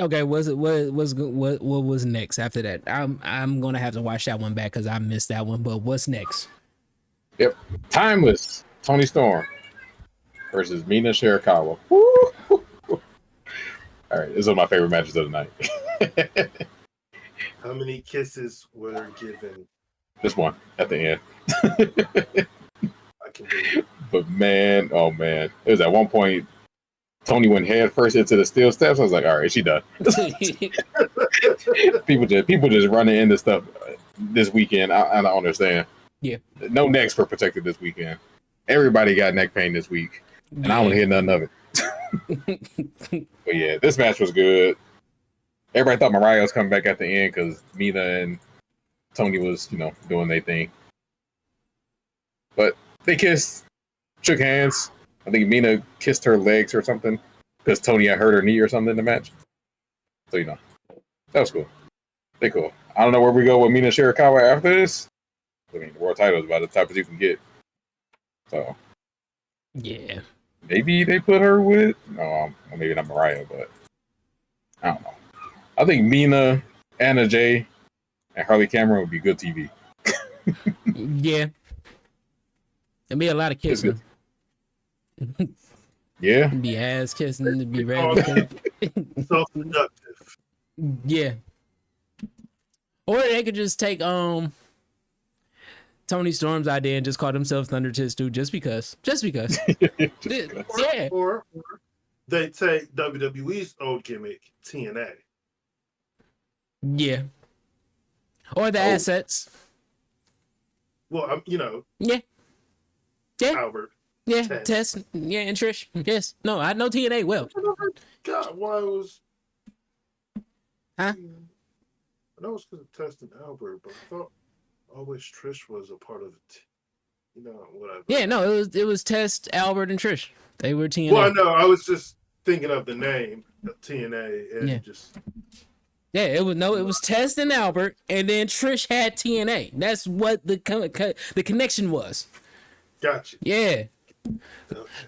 Okay, what was next after that? I'm gonna have to watch that one back because I missed that one. But what's next? Yep. Timeless. Tony Storm versus Mina Shirakawa. Woo! All right, this is one of my favorite matches of the night. How many kisses were given? Just one at the end. I can believe it. But man, oh man, it was at one point Tony went head first into the steel steps. I was like, all right, she done. people just running into stuff this weekend. I don't understand. Yeah, no necks were protected this weekend. Everybody got neck pain this week, and I don't want to hear nothing of it. But yeah, this match was good. Everybody thought Mariah was coming back at the end because Mina and Tony was, doing their thing. But they kissed, shook hands. I think Mina kissed her legs or something because Tony had hurt her knee or something in the match. So, that was cool. They cool. I don't know where we go with Mina Shirakawa after this. I mean, the world title is about the top as you can get. So, yeah. Maybe they put her with, no, maybe not Mariah, but I don't know. I think Mina, Anna Jay, and Harley Cameron would be good TV. Yeah. There'd be a lot of kissing. Yeah. It'd be ass kissing. It'd be ready. Self-productive. Yeah. Or they could just take Tony Storm's idea and just call themselves Thunder Tits Dude just because. Yeah. Or they take WWE's old gimmick, TNA. Yeah. Or the assets. Well, Yeah. Yeah. Albert. Yeah. Tess. Yeah, and Trish. Yes. No, I know TNA well. God, why was... Huh? I know it's because of Tess and Albert, but I thought always Trish was a part of it. Whatever. Yeah, no, it was Tess, Albert, and Trish. They were TNA. Well, no, I was just thinking of the name of TNA and just... Yeah, it was Tess and Albert, and then Trish had TNA. That's what the connection was. Gotcha. Yeah.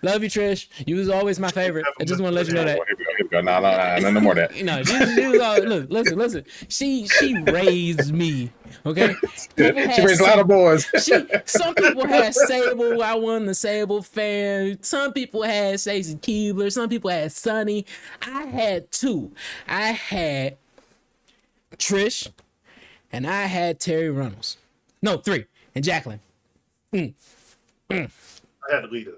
Love you, Trish. You was always my favorite. I just want to let you know that. Here we go. No more of that. Look, listen. She raised me. Okay. She raised a lot of boys. Some people had Sable. I wasn't a Sable fan. Some people had Stacey Keebler. Some people had Sunny. I had two. I had Trish, and I had Terry Runnels. No, 3. And Jacqueline. I had Lita.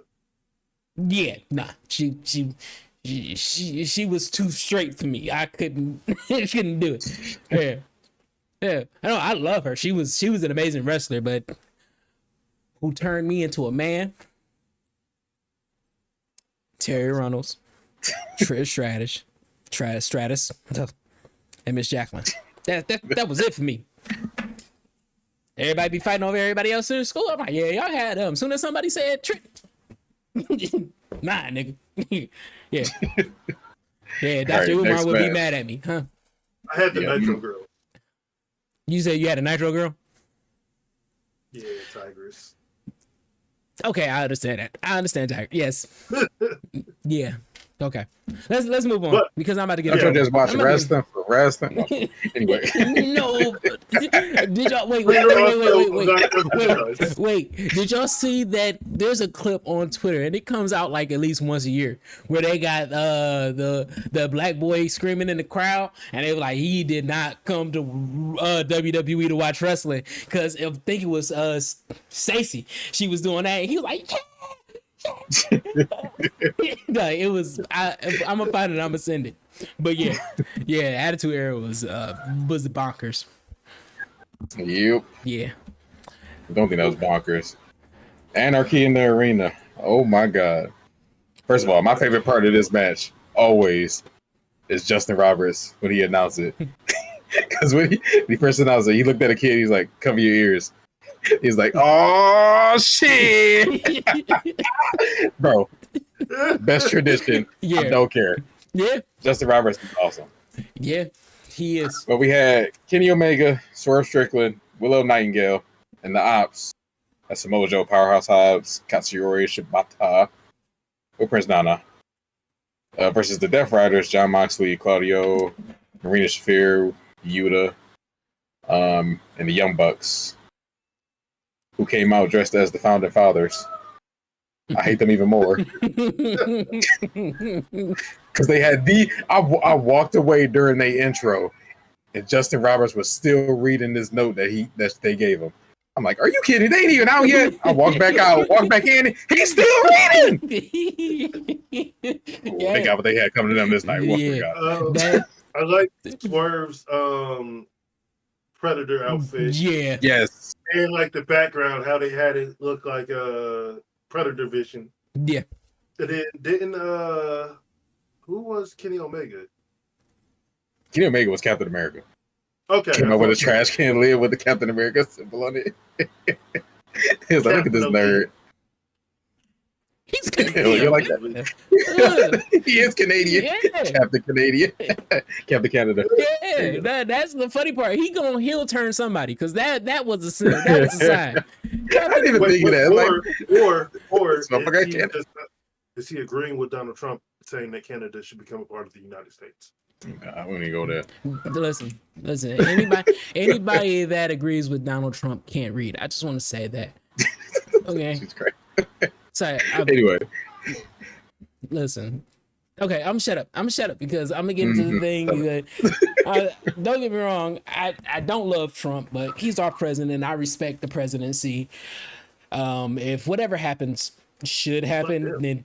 Yeah, nah. She was too straight for me. I couldn't do it. Yeah. I know I love her. She was an amazing wrestler, but who turned me into a man? Terry Runnels, Trish Stratus, and Miss Jacqueline. That was it for me. Everybody be fighting over everybody else in the school. I'm like, yeah, y'all had them. Soon as somebody said Trish, nah, nigga. Yeah. Yeah, Dr. Umar would be mad at me, huh? I had the Nitro Girl. You said you had a Nitro Girl? Yeah, Tigress. Okay, I understand that. I understand Tiger. Yes. Yeah. Okay. Let's move on because I'm about to get. I'm just watching wrestling for wrestling. Anyway. No. Did y'all wait? Did y'all see that? There's a clip on Twitter and it comes out like at least once a year where they got the black boy screaming in the crowd and they were like he did not come to WWE to watch wrestling because I think it was Stacy. She was doing that and he was like. No, it was. I'm gonna find it. I'm gonna send it. But yeah, Attitude Era was bonkers. Yep. Yeah. I don't think that was bonkers. Anarchy in the arena. Oh my god. First of all, my favorite part of this match always is Justin Roberts when he announced it. Because when he first announced it, he looked at a kid. He's like, "Cover your ears." He's like, "Oh shit, bro!" Best tradition. Yeah, I don't care. Yeah, Justin Roberts is awesome. Yeah, he is. But we had Kenny Omega, Swerve Strickland, Willow Nightingale, and the Ops. That's Samoa Joe, Powerhouse Hobbs, Katsuyori Shibata, with Prince Nana. Versus the Death Riders, John Moxley, Claudio, Marina Shafir, Yuta, and the Young Bucks, who came out dressed as the Founding Fathers. I hate them even more. Because they had I walked away during their intro, and Justin Roberts was still reading this note that they gave him. I'm like, are you kidding? They ain't even out yet. I walked back out, walked back in, he's still reading! They got what they had coming to them this night. I like Swerve's Predator outfit. Yeah. Yes. And like the background, how they had it look like a Predator vision. Yeah. And then didn't who was Kenny Omega? Kenny Omega was Captain America. Okay. Came out with a trash can lid with the Captain America symbol on it. He was like, look at this nerd. He's Canadian. You like that? He is Canadian. Yeah. Captain Canadian. Captain Canada. Yeah, that's the funny part. He'll turn somebody because that was a sign. That was a sign. I didn't even think of that. Or is he agreeing with Donald Trump saying that Canada should become a part of the United States? I wouldn't go there. Listen. Anybody that agrees with Donald Trump can't read. I just want to say that. Okay. She's great. Sorry. Anyway. Listen. Okay, I'm shut up because I'm gonna get into the thing that don't get me wrong, I don't love Trump, but he's our president. I respect the presidency. If whatever happens should happen, then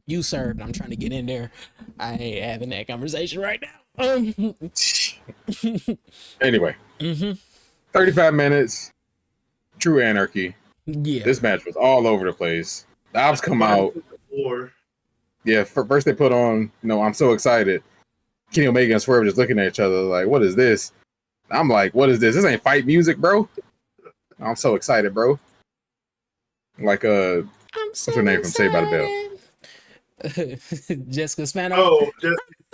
you served. I'm trying to get in there. I ain't having that conversation right now. Anyway. 35 minutes. True anarchy. Yeah. This match was all over the place. The Ops come out. Yeah, first they put on, I'm so excited. Kenny Omega and Swerve just looking at each other like, what is this? I'm like, what is this? This ain't fight music, bro. I'm so excited, bro. Like, what's her name from Saved by the Bell? Jessica Spano. Oh,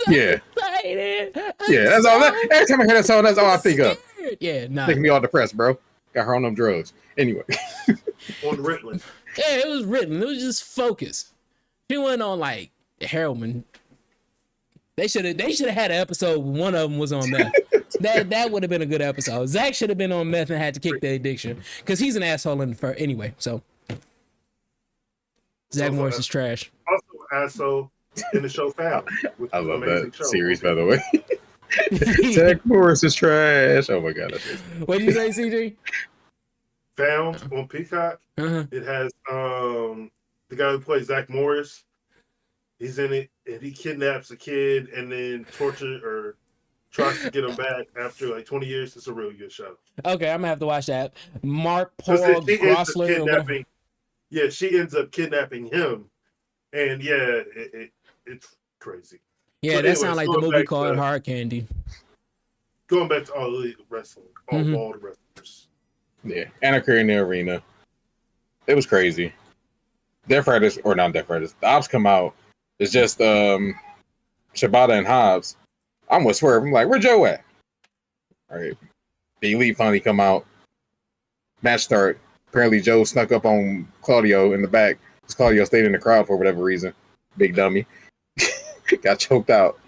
yeah. Yeah, that's all. Every time I hear that song, that's all I think of. Yeah, nah. Making me all depressed, bro. Got her on them drugs. Anyway. On Ritalin. Yeah, it was written. It was just focus. She went on like heroin. They should have had an episode where one of them was on meth. that would have been a good episode. Zach should have been on meth and had to kick the addiction because he's an asshole in the first. Anyway, so Zach Morris is trash. Also, asshole in the show Found. I love that series, by the way. Zach Morris is trash. Oh my god. What did you say, CJ? Found on Peacock. It has the guy who plays Zach Morris. He's in it, and he kidnaps a kid and then tortures or tries to get him back after like 20 years. It's a really good show. Okay, I'm gonna have to watch that. Mark Paul Grossler. Yeah, she ends up kidnapping him And yeah, it's crazy. Yeah, that sounds like the movie called Hard Candy. Going back to All Elite Wrestling, all the wrestlers. Yeah, Anarchy in the Arena. It was crazy. Death Riders, or not Death Riders, the Ops come out. It's just Shibata and Hobbs. I'm with Swerve. I'm like, where Joe at? All right. The Elite finally come out. Match start. Apparently Joe snuck up on Claudio in the back. Because Claudio stayed in the crowd for whatever reason. Big dummy. Got choked out.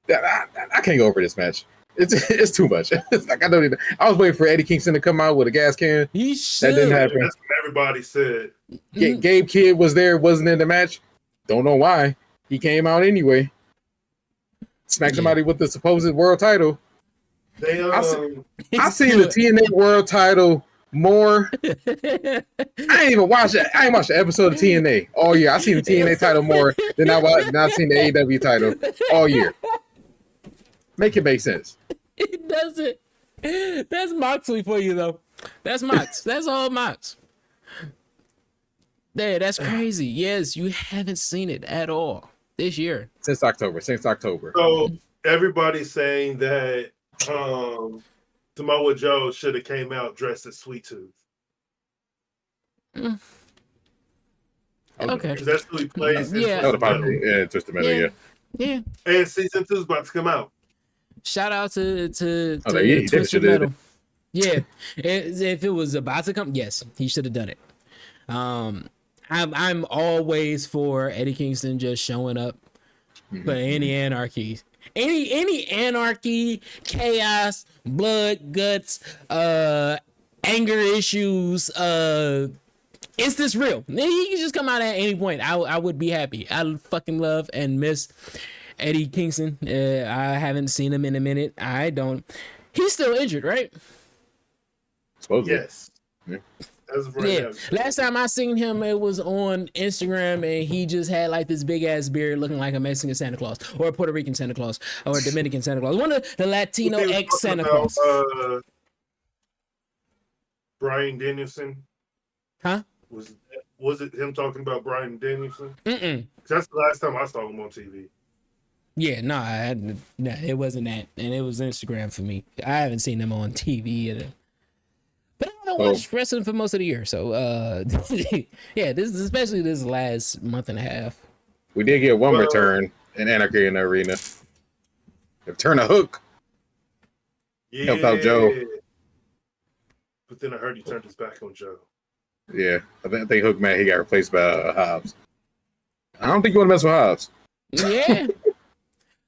I can't go over this match. It's too much. It's like I don't even. I was waiting for Eddie Kingston to come out with a gas can. That didn't happen. That's what everybody said. Gabe Kidd was there, wasn't in the match. Don't know why. He came out anyway. Smacked somebody with the supposed world title. I seen the TNA World title more. I ain't even watched it. I ain't watched an episode of TNA all year. I seen the TNA title more than I've seen the AEW title all year. Make it make sense. It doesn't. That's Moxley for you though. That's Mox. That's all Mox. There, that's crazy. Yes, you haven't seen it at all this year. Since October. So everybody's saying that Samoa Joe should have came out dressed as Sweet Tooth. Okay. Because that's who he plays. Yeah. Twisted Metal, yeah. And season 2 is about to come out. Shout out to he Twisted Metal. Yeah. If it was about to come, yes, he should have done it. I'm always for Eddie Kingston just showing up for any anarchy. Any anarchy, chaos, blood, guts, anger issues, is this real? He can just come out at any point. I would be happy. I fucking love and miss Eddie Kingston. I haven't seen him in a minute. I don't. He's still injured, right? Supposedly. Yes. Yeah. Last time I seen him, it was on Instagram, and he just had like this big ass beard, looking like a Mexican Santa Claus, or a Puerto Rican Santa Claus, or a Dominican Santa Claus, one of the Latino ex Santa Claus. Bryan Danielson. Huh? Was it him talking about Bryan Danielson? Mm-mm. That's the last time I saw him on TV. Yeah, no, it wasn't that, and it was Instagram for me. I haven't seen him on TV but I don't watch wrestling for most of the year, so yeah, especially this last month and a half. We did get one return in Anarchy in the Arena. Return a Hook. Yeah. Helped out Joe. But then I heard he turned his back on Joe. Yeah, I think Hook, man, he got replaced by Hobbs. I don't think you want to mess with Hobbs. Yeah.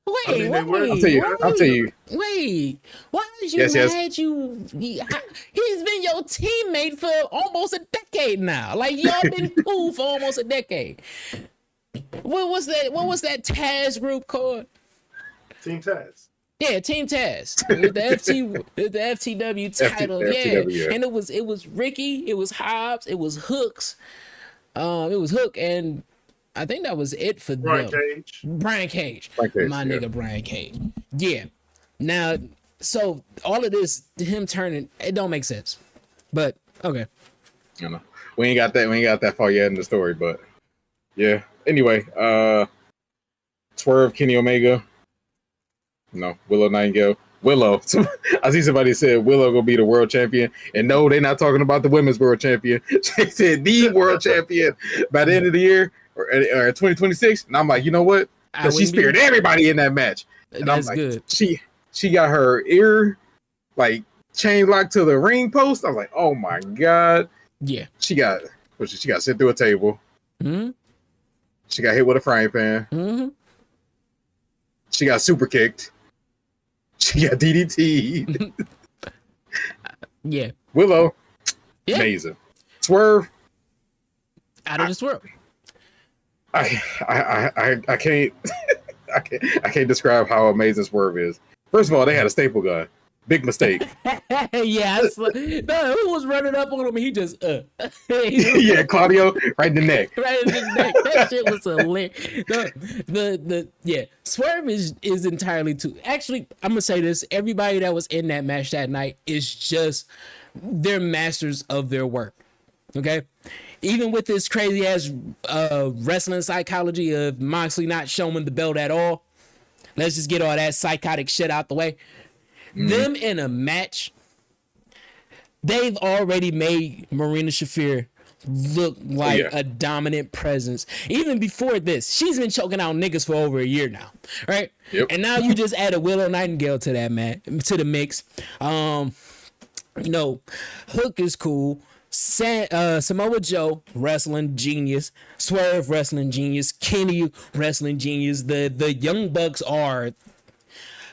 Wait, I'll tell you. Wait, why did you mad you? He's been your teammate for almost a decade now. Like, y'all been cool for almost a decade. What was that Taz group called? Team Taz. Yeah, Team Taz. The FTW title. FTW. And it was Ricky, it was Hobbs, it was Hooks. It was Hook, and I think that was it for Brian them. Cage. Brian Cage. Nigga Brian Cage. Yeah. Now, so all of this, him turning, it don't make sense. But okay. I know. We ain't got that far yet in the story, but yeah. Anyway, Swerve, Kenny Omega. No, Willow Nightingale. Willow. I see somebody said Willow gonna be the world champion, and no, they're not talking about the women's world champion. They said the world champion by the end of the year or 2026. And I'm like, you know what? Because she speared everybody in that match. And that's I'm like, good. She got her ear like chain locked to the ring post. I was like, oh my god. Yeah. She got sent through a table. Mm-hmm. She got hit with a frying pan. Mm-hmm. She got super kicked. She got DDT. Yeah. Willow. Yeah. Amazing. Swerve. Out of this world. I can't I can't describe how amazing Swerve is. First of all, they had a staple gun. Big mistake. Yeah, no, who was running up on him? He just yeah, Claudio, right in the neck. Right in the neck. That shit was hilarious. Yeah, Swerve is entirely too. Actually, I'm gonna say this: everybody that was in that match that night is just they're masters of their work. Okay, even with this crazy ass wrestling psychology of Moxley not showing the belt at all, let's just get all that psychotic shit out the way. Them in a match, they've already made Marina Shafir look like a dominant presence. Even before this, she's been choking out niggas for over a year now, right? Yep. And now you just add a Willow Nightingale to that to the mix. Hook is cool. Samoa Joe, wrestling genius. Swerve, wrestling genius. Kenny, wrestling genius. The Young Bucks are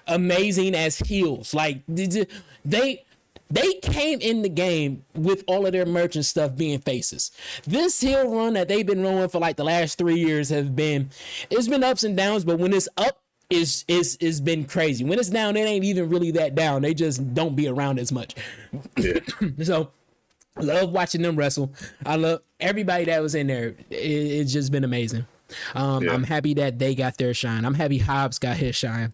amazing as heels. Like they came in the game with all of their merch and stuff being faces. This heel run that they've been rolling for like the last 3 years it's been ups and downs, but when it's up, it's been crazy. When it's down, it ain't even really that down. They just don't be around as much. Yeah. So I love watching them wrestle. I love everybody that was in there. It's just been amazing. I'm happy that they got their shine. I'm happy Hobbs got his shine.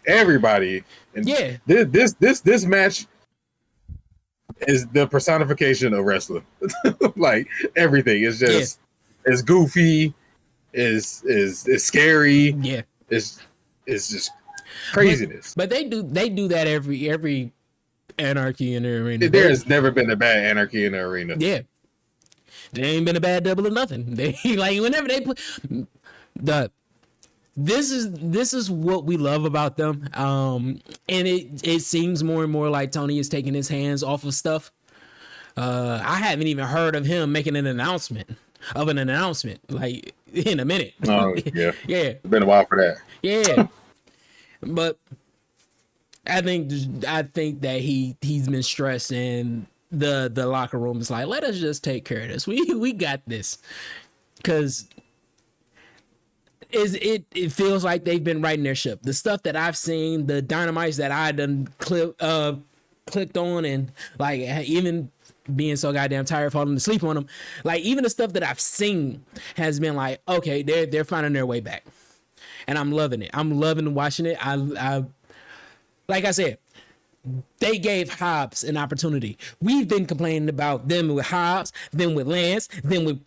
Everybody. And this match is the personification of wrestling. Like everything is just it's goofy, is scary. Yeah, it's just craziness. But they do that every Anarchy in the arena. There's never been a bad Anarchy in the arena. Yeah. There ain't been a bad double or nothing. They like whenever they put this is what we love about them. And it seems more and more like Tony is taking his hands off of stuff. I haven't even heard of him making an announcment like in a minute. Oh yeah. Yeah. It's been a while for that. Yeah. But I think that he's been stressed and the locker room is like, let us just take care of this. We got this. Cause it feels like they've been riding their ship. The stuff that I've seen, the dynamites that I done clicked on, and like even being so goddamn tired, falling asleep on them, like even the stuff that I've seen has been like, okay, they're finding their way back, and I'm loving it. I'm loving watching it. I like I said, they gave Hobbs an opportunity. We've been complaining about them with Hobbs, then with Lance, then with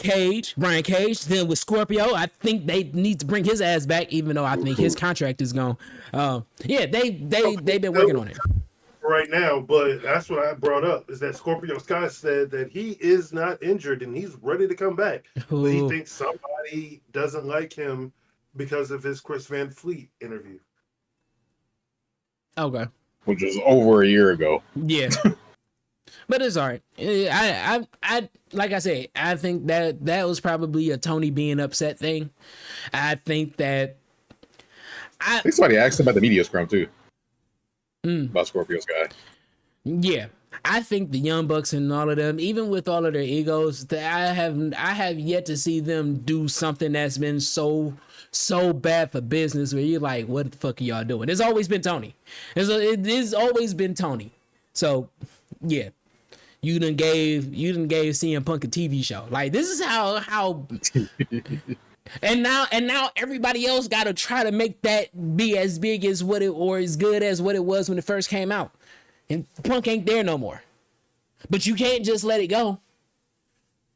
Brian Cage, then with Scorpio. I think they need to bring his ass back, even though I think his contract is gone. They've been working on it right now. But that's what I brought up is that Scorpio Sky said that he is not injured and he's ready to come back. But he thinks somebody doesn't like him because of his Chris Van Fleet interview. Okay. Which was over a year ago. Yeah. But it's all right. I like I said, I think that was probably a Tony being upset thing. I think that I think somebody asked him about the media scrum too. About Scorpio's guy. Yeah. I think the Young Bucks and all of them, even with all of their egos, I have yet to see them do something that's been so bad for business where you're like, what the fuck are y'all doing? It's always been Tony. It's always been Tony. So yeah, you done gave CM Punk a TV show. Like this is how and now everybody else got to try to make that be as big as what it or as good as what it was when it first came out. And Punk ain't there no more. But you can't just let it go.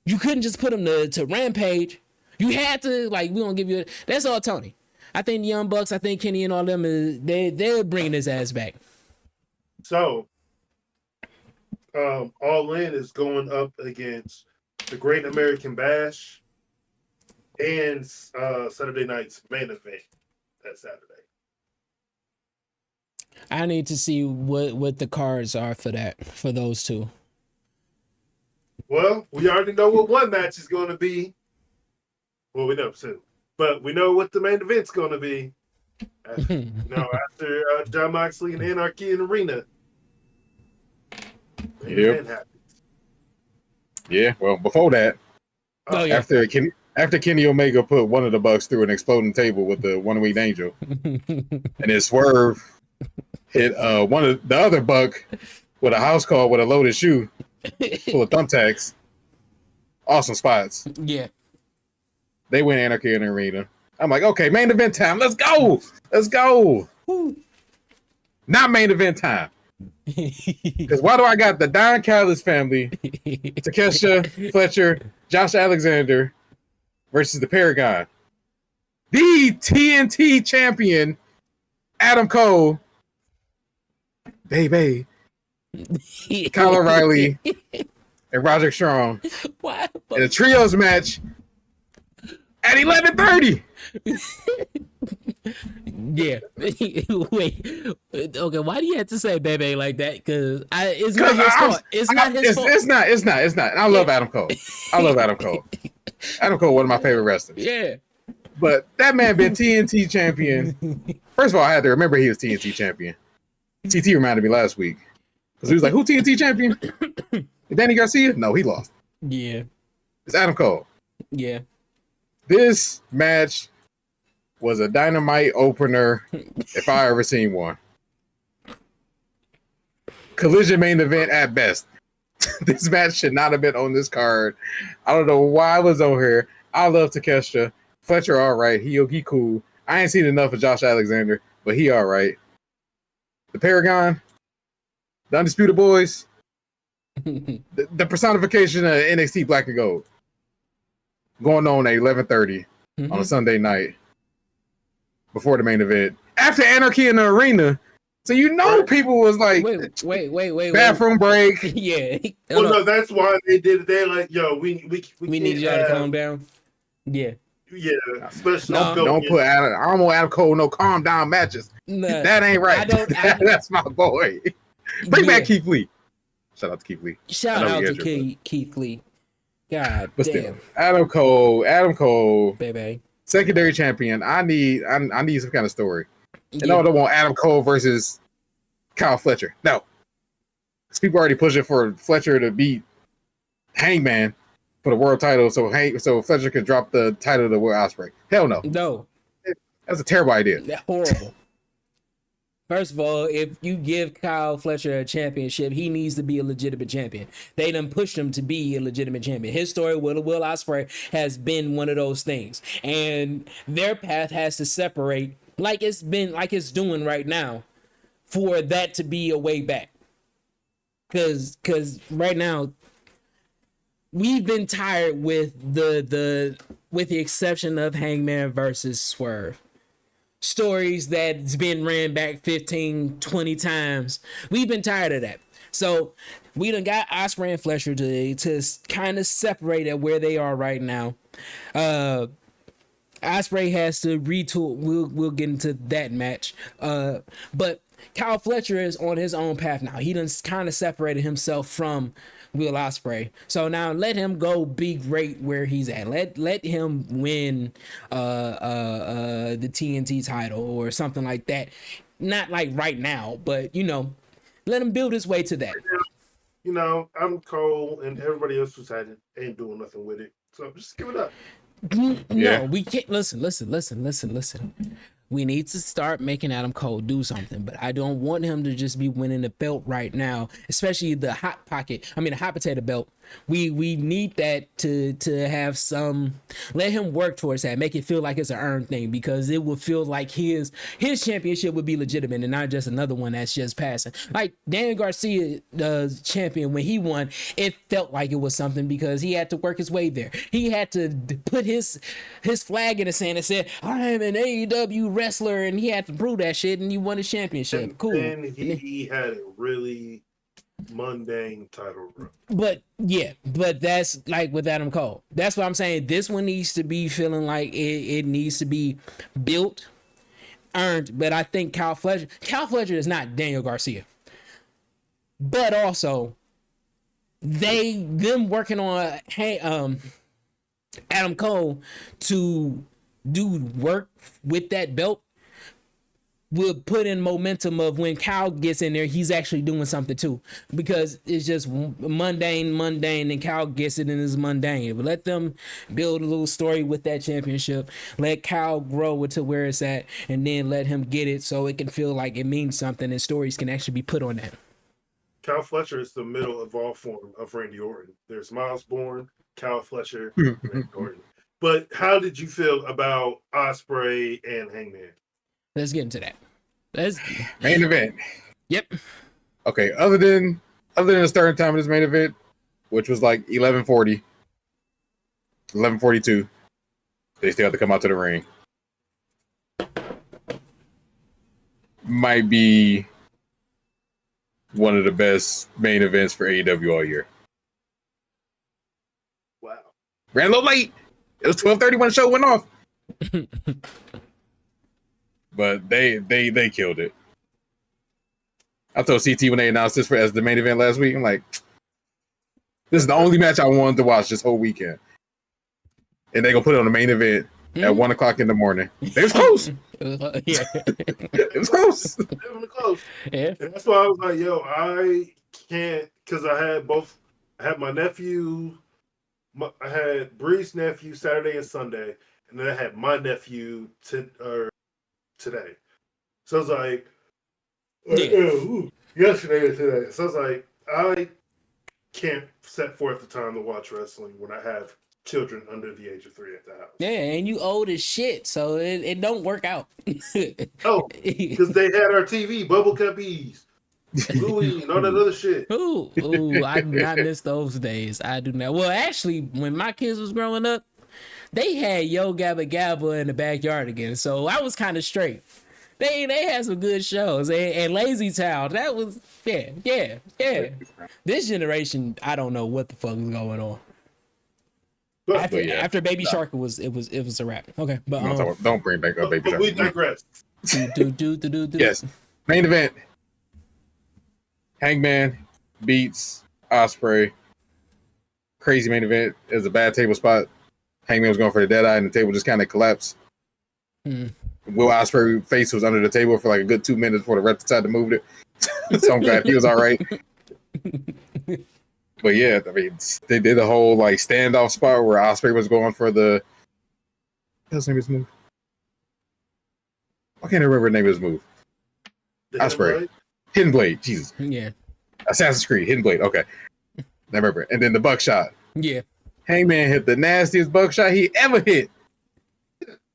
You couldn't just put him to Rampage. You had to, like, we don't give you that's all Tony. I think the Young Bucks, I think Kenny and all them, they're bringing his ass back. So, All In is going up against the Great American Bash and Saturday night's main event that Saturday. I need to see what the cards are for those two. Well, we already know what one match is going to be. Well, we know soon, but we know what the main event's going to be. After Jon Moxley and Anarchy in Arena. Yep. Yeah. Well, before that, after Kenny Omega put one of the Bucks through an exploding table with the one-winged angel, and then Swerve hit one of the other Buck with a house call with a loaded shoe full of thumbtacks. Awesome spots. Yeah. They win Anarchy in the Arena. I'm like, okay, main event time. Let's go. Let's go. Woo. Not main event time. Because why do I got the Don Callis family, Takesha, Fletcher, Josh Alexander versus the Paragon? The TNT champion, Adam Cole, baby, Kyle O'Reilly, and Roderick Strong in a trios match at 11:30. Yeah. Wait. Okay. Why do you have to say baby like that? Because it's not his fault. It's not his fault. It's not. I love Adam Cole. Adam Cole, one of my favorite wrestlers. Yeah. But that man been TNT champion. First of all, I had to remember he was TNT champion. TT reminded me last week. Because he was like, who TNT champion? Danny Garcia? No, he lost. Yeah. It's Adam Cole. Yeah. This match was a dynamite opener if I ever seen one. Collision main event at best. This match should not have been on this card. I don't know why it was on here. I love Takesha. Fletcher, all right. He cool. I ain't seen enough of Josh Alexander, but he all right. The Paragon, the Undisputed Boys, the personification of NXT Black and Gold, going on at 11:30 on a Sunday night before the main event. After Anarchy in the Arena, so people was like, wait, bathroom break. Yeah. Well, no, that's why they did it. They're like, yo, we need y'all to calm down. Yeah. Yeah, especially don't put Adam. I don't want Adam Cole no calm down matches. Nah, that ain't right. That's my boy. Bring back Keith Lee. Shout out to Keith Lee. Shout out to Keith Lee. God but damn. Still, Adam Cole, baby, secondary champion. I need some kind of story. And no, I don't want Adam Cole versus Kyle Fletcher. No, because people already pushing for Fletcher to beat Hangman for the world title, so Fletcher could drop the title to Will Ospreay. Hell no. No. That's a terrible idea. That's horrible. First of all, if you give Kyle Fletcher a championship, he needs to be a legitimate champion. They done pushed him to be a legitimate champion. His story with Will Ospreay has been one of those things. And their path has to separate like it's doing right now for that to be a way back. Cause right now, we've been tired with the exception of Hangman versus Swerve. Stories that's been ran back 15, 20 times. We've been tired of that. So we done got Ospreay and Fletcher to kind of separate at where they are right now. Ospreay has to retool. We'll get into that match. But Kyle Fletcher is on his own path now. He done kind of separated himself from Will Ospreay. So now let him go be great where he's at. Let him win the TNT title or something like that. Not like right now, but let him build his way to that. I'm Cole and everybody else who's had it ain't doing nothing with it. So just give it up. No, we can't listen. We need to start making Adam Cole do something, but I don't want him to just be winning the belt right now, especially the hot potato belt. We need that to have some. Let him work towards that. Make it feel like it's an earned thing, because it will feel like his championship would be legitimate and not just another one that's just passing. Like Daniel Garcia, the champion, when he won, it felt like it was something because he had to work his way there. He had to put his flag in the sand and said, "I am an AEW wrestler," and he had to prove that shit, and he won his championship. Cool. And he had a really mundane title run. But that's like with Adam Cole. That's what I'm saying. This one needs to be feeling like it needs to be built, earned. But I think Kyle Fletcher is not Daniel Garcia. But also, them working on Adam Cole to do work with that belt will put in momentum of when Kyle gets in there, he's actually doing something too, because it's just mundane, and Kyle gets it and it's mundane. But let them build a little story with that championship. Let Kyle grow to where it's at, and then let him get it so it can feel like it means something and stories can actually be put on that. Kyle Fletcher is the middle of all form of Randy Orton. There's Miles Bourne, Kyle Fletcher, Randy Orton. But how did you feel about Ospreay and Hangman? Let's get into that. Main event. Yep. Okay, other than the starting time of this main event, which was like 11:40, 11:42, they still have to come out to the ring. Might be one of the best main events for AEW all year. Wow. Ran a little late. It was 12:30 when the show went off. But they killed it. I told CT when they announced this as the main event last week, I'm like, this is the only match I wanted to watch this whole weekend. And they gonna put it on the main event at 1:00 in the morning. It was close. It was close. Definitely close. Yeah. And that's why I was like, yo, I can't, because I had my nephew, I had Bree's nephew Saturday and Sunday, and then I had my nephew today. So I was like, yesterday and today. So I was like, I can't set forth the time to watch wrestling when I have children under the age of 3 at the house. Yeah, and you old as shit, so it don't work out. Oh, because they had our TV, bubble cuppies, Louis, and all that other shit. Ooh, I do not miss those days. I do not. Well, actually, when my kids was growing up, they had Yo Gabba Gabba in the backyard again, so I was kind of straight. They had some good shows, and Lazy Town. That was yeah. This generation, I don't know what the fuck is going on. After Baby Shark, it was a wrap. Okay, but don't bring back up Baby Shark. We digress. Yes, main event. Hangman beats Ospreay. Crazy main event. It was a bad table spot. Hangman was going for the dead eye, and the table just kind of collapsed. Will Ospreay's face was under the table for like a good 2 minutes before the ref decided to move it. So I'm glad he was all right. But yeah, I mean, they did a whole like standoff spot where Ospreay was going for the. What's the name of his move? I can't remember the name of his move. Ospreay. Hidden Blade. Jesus. Yeah. Assassin's Creed. Hidden Blade. Okay. I remember. And then the buckshot. Yeah. Hangman hit the nastiest buckshot he ever hit.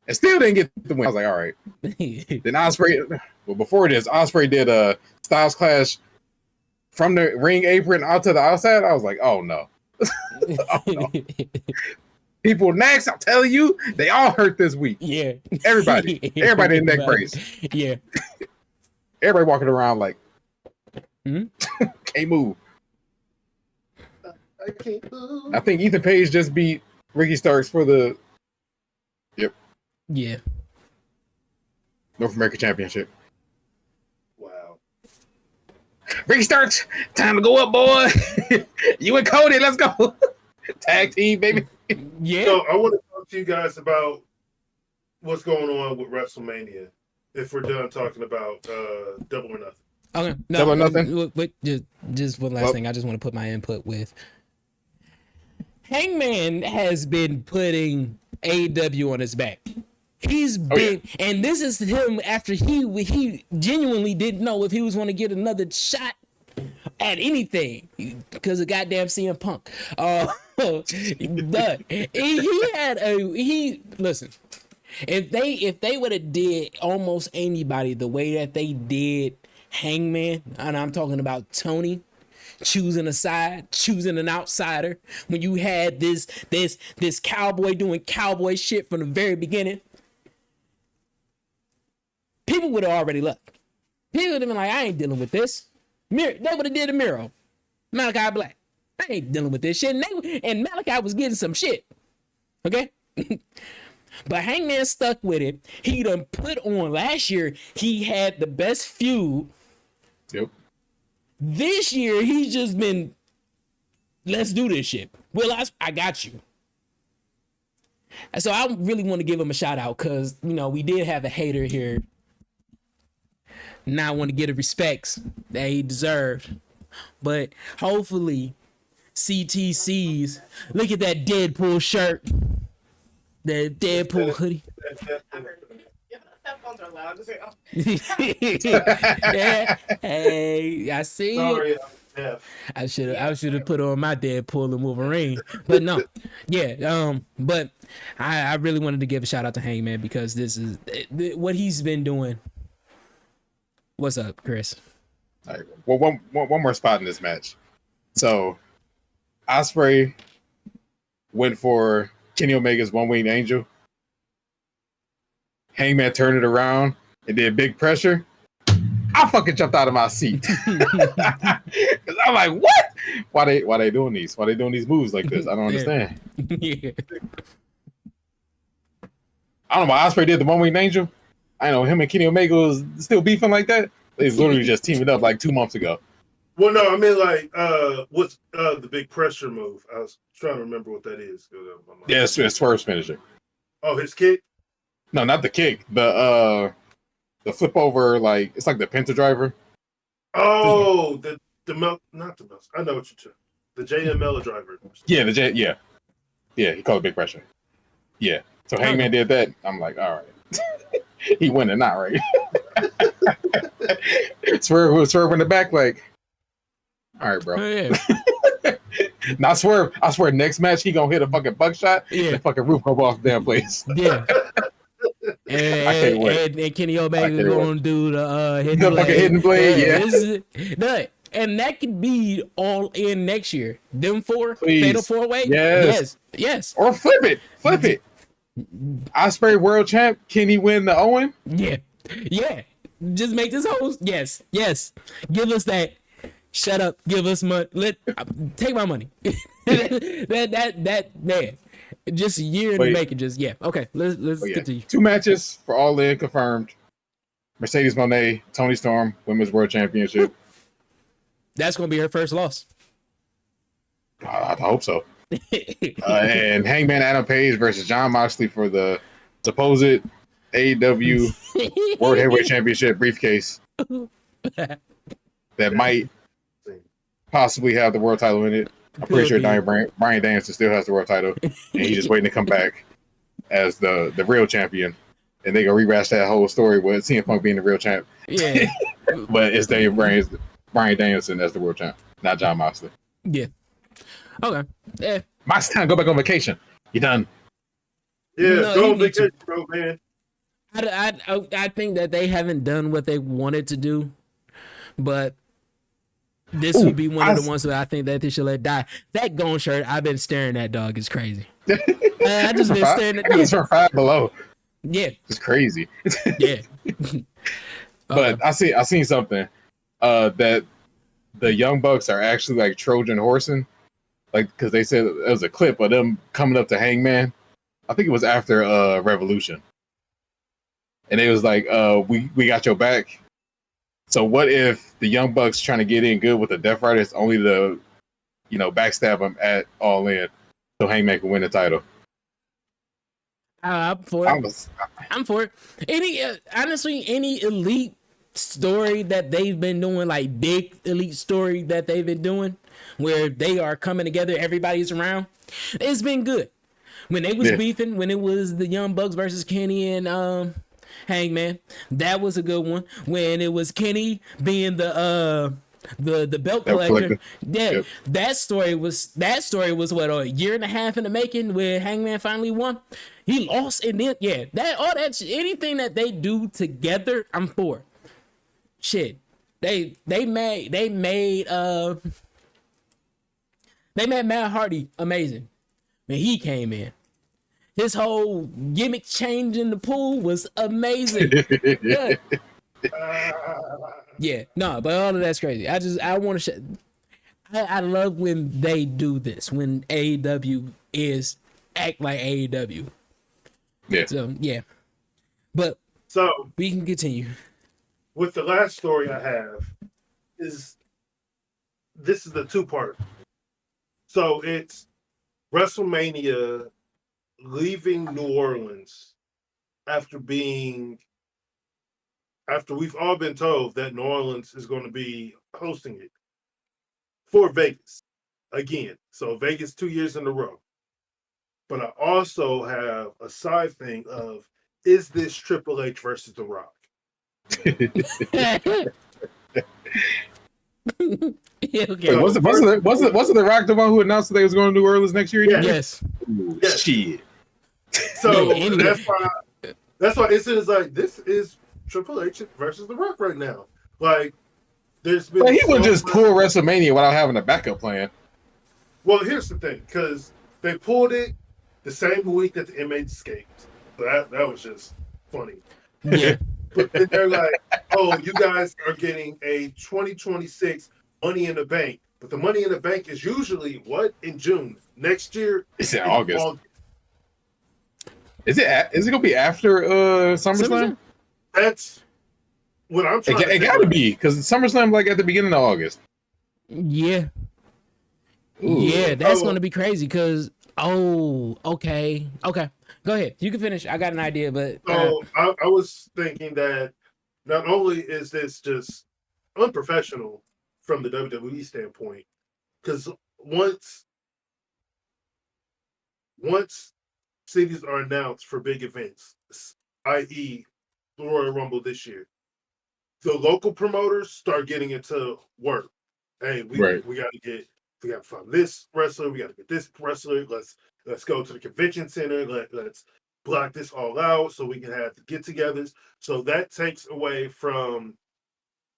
And still didn't get the win. I was like, all right. Then Ospreay. Well, before this, Ospreay did a Styles Clash from the ring apron out to the outside. I was like, oh no. Oh, no. People next, I'm telling you, they all hurt this week. Yeah. Everybody in neck brace. Yeah. Everybody walking around like, can't move. I can't move. I think Ethan Page just beat Ricky Starks for the North American Championship. Wow. Ricky Starks, time to go up, boy. You and Cody, let's go. Tag team, baby. Yeah. So I want to talk to you guys about what's going on with WrestleMania. If we're done talking about Double or Nothing. Okay. No, Double or Nothing. But just one last thing. I just want to put my input with. Hangman has been putting AEW on his back. He's been, and this is him after he genuinely didn't know if he was going to get another shot at anything because of goddamn CM Punk. But listen. If they would have did almost anybody the way that they did Hangman, and I'm talking about Tony choosing a side, choosing an outsider, when you had this cowboy doing cowboy shit from the very beginning, people would have already left. People would have been like, I ain't dealing with this. They would have did a Miro. Malachi Black. I ain't dealing with this shit. And Malachi was getting some shit. Okay? But Hangman stuck with it. He done put on last year. He had the best feud. Yep. This year, he's just been, let's do this shit. Will, I got you. And so I really want to give him a shout out because, we did have a hater here. Now I want to get the respects that he deserved. But hopefully, CTCs, look at that Deadpool shirt. The Deadpool hoodie. Headphones are loud. Yeah. Hey, I see Sorry, it. I should have put on my Deadpool and Wolverine, but no, but I really wanted to give a shout out to Hangman because this is what he's been doing. What's up, Chris? All right. Well, one more spot in this match. So, Ospreay went for Kenny Omega's one-winged angel. Hangman turned it around and did big pressure. I fucking jumped out of my seat. Because I'm like, what? Why they doing these? Why they doing these moves like this? I don't understand. Yeah. I don't know why Ospreay did the one-winged angel. I know him and Kenny Omega was still beefing like that. They was literally just teaming up like 2 months ago. Well, no, I mean, like, what's the big pressure move? I was trying to remember what that is. Yeah, it's Swerve's finisher. Oh, his kick? No, not the kick. The flip over, like, it's like the Penta driver. Oh, not the Mel. I know what you're talking. The JML driver. Yeah, yeah, he called it big pressure. Yeah, so Hangman did that. I'm like, all right, he winning now, right? Swerve in the back, like, all right, bro. Oh, yeah. Now Swerve, I swear, next match he gonna hit a fucking buckshot. Yeah, the fucking roof go off the damn place. Yeah. And Kenny Omega gonna do the hidden blade. Yeah. And that could be All In next year. Them four, Please. Fatal 4-Way. Yes. Or flip it. Ospreay World Champ. Can he win the Owen? Yeah. Just make this whole yes. Give us that. Shut up. Give us money. Take my money. that man. Just a year in the making. Just Okay. Let's continue. 2 matches for All In confirmed. Mercedes Moné, Toni Storm, Women's World Championship. That's gonna be her first loss. I hope so. And Hangman Adam Page versus Jon Moxley for the supposed AEW World Heavyweight Championship briefcase that might possibly have the world title in it. I'm pretty sure Bryan Danielson still has the world title, and he's just waiting to come back as the real champion. And they gonna rehash that whole story with CM Punk being the real champ. Yeah, but it's Bryan Danielson as the world champ, not Jon Moxley. Yeah. Okay. Yeah. Moxley time, go back on vacation. You done? Yeah, go on vacation, bro, man. I think that they haven't done what they wanted to do, but this would be one of the ones that I think that they should let die. That Gone shirt, I've been staring at, dog. It's crazy. I just been staring at. It's from Five Below. Yeah, it's crazy. Yeah. But I seen something that the Young Bucks are actually like Trojan horsing, like because they said it was a clip of them coming up to Hangman. I think it was after Revolution, and it was like, we got your back. So what if the Young Bucks trying to get in good with the Death Riders only to, backstab them at All In so Hangman can win the title? I'm for it. I'm for it. Any elite story that they've been doing, like big elite story that they've been doing, where they are coming together, everybody's around, it's been good. When they was beefing, when it was the Young Bucks versus Kenny and Hangman, that was a good one. When it was Kenny being the belt collector, that story was what, a year and a half in the making, where Hangman finally won. He lost, and then anything that they do together, I'm for. Shit, they made Matt Hardy amazing when he came in. His whole gimmick change in the pool was amazing. Yeah, no, but all of that's crazy. I want to. I love when they do this. When AEW act like AEW. Yeah. So yeah, but we can continue. With the last story I have this is the 2-part. So it's WrestleMania leaving New Orleans after we've all been told that New Orleans is going to be hosting it for Vegas again. So Vegas 2 years in a row. But I also have a side thing of, is this Triple H versus The Rock? Okay. Wait, wasn't The Rock the one who announced that they was going to New Orleans next year? Yes. Yes. Shit. So that's why it says like, this is Triple H versus The Rock right now. Like, There's been but he would just pull WrestleMania without having a backup plan. Well, here's the thing, because they pulled it the same week that the inmates escaped. So that was just funny. Yeah. But then they're like, oh, you guys are getting a 2026 Money in the Bank. But the Money in the Bank is usually what? In June. Next year, it's in August. Is it gonna be after SummerSlam? That's what I'm trying to It gotta be, because SummerSlam like at the beginning of August. Yeah. Ooh. Yeah, that's gonna be crazy because okay. Go ahead. You can finish. I got an idea, but I was thinking that not only is this just unprofessional from the WWE standpoint, because once cities are announced for big events, i.e. the Royal Rumble this year, the local promoters start getting into work. Hey, we got to find this wrestler, we got to get this wrestler, let's go to the convention center, let's block this all out so we can have the get-togethers. So that takes away from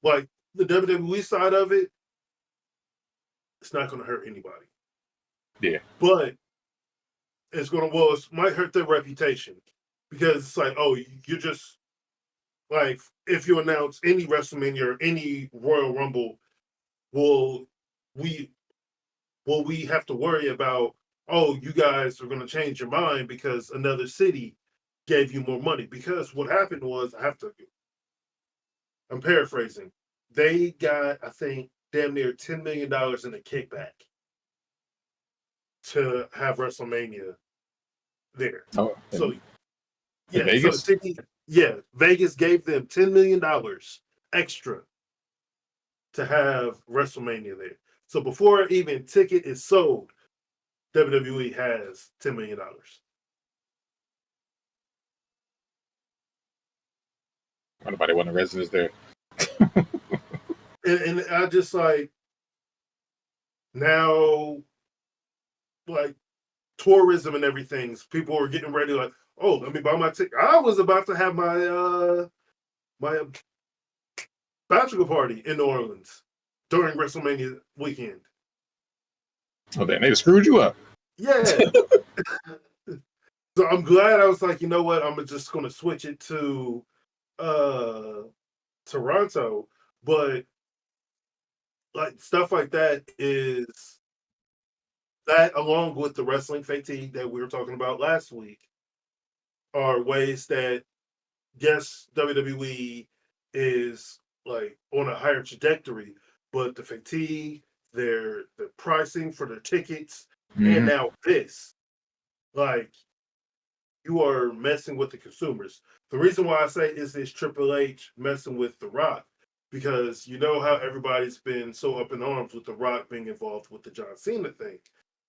like the WWE side of it. It's not going to hurt anybody. Yeah. But it might hurt their reputation, because it's like, oh, you're just like, if you announce any WrestleMania or any Royal Rumble, will we have to worry about, oh, you guys are going to change your mind because another city gave you more money? Because what happened was, I'm paraphrasing, they got, I think, damn near $10 million in a kickback to have WrestleMania there. Oh, so yeah, Vegas? So Vegas gave them $10 million extra to have WrestleMania there. So before even ticket is sold, WWE has $10 million. Nobody want the residents there. and I just like, now, like, tourism and everything, people are getting ready, like, oh, let me buy my ticket. I was about to have my my bachelor party in New Orleans during WrestleMania weekend. Oh, damn, they screwed you up. Yeah. So I'm glad I was like, you know what, I'm just going to switch it to Toronto. But like, stuff like that is that, along with the wrestling fatigue that we were talking about last week, are ways that, yes, WWE is like on a higher trajectory, but the fatigue, the pricing for their tickets, and now this, like, you are messing with the consumers. The reason why I say is this Triple H messing with The Rock, because you know how everybody's been so up in arms with The Rock being involved with the John Cena thing.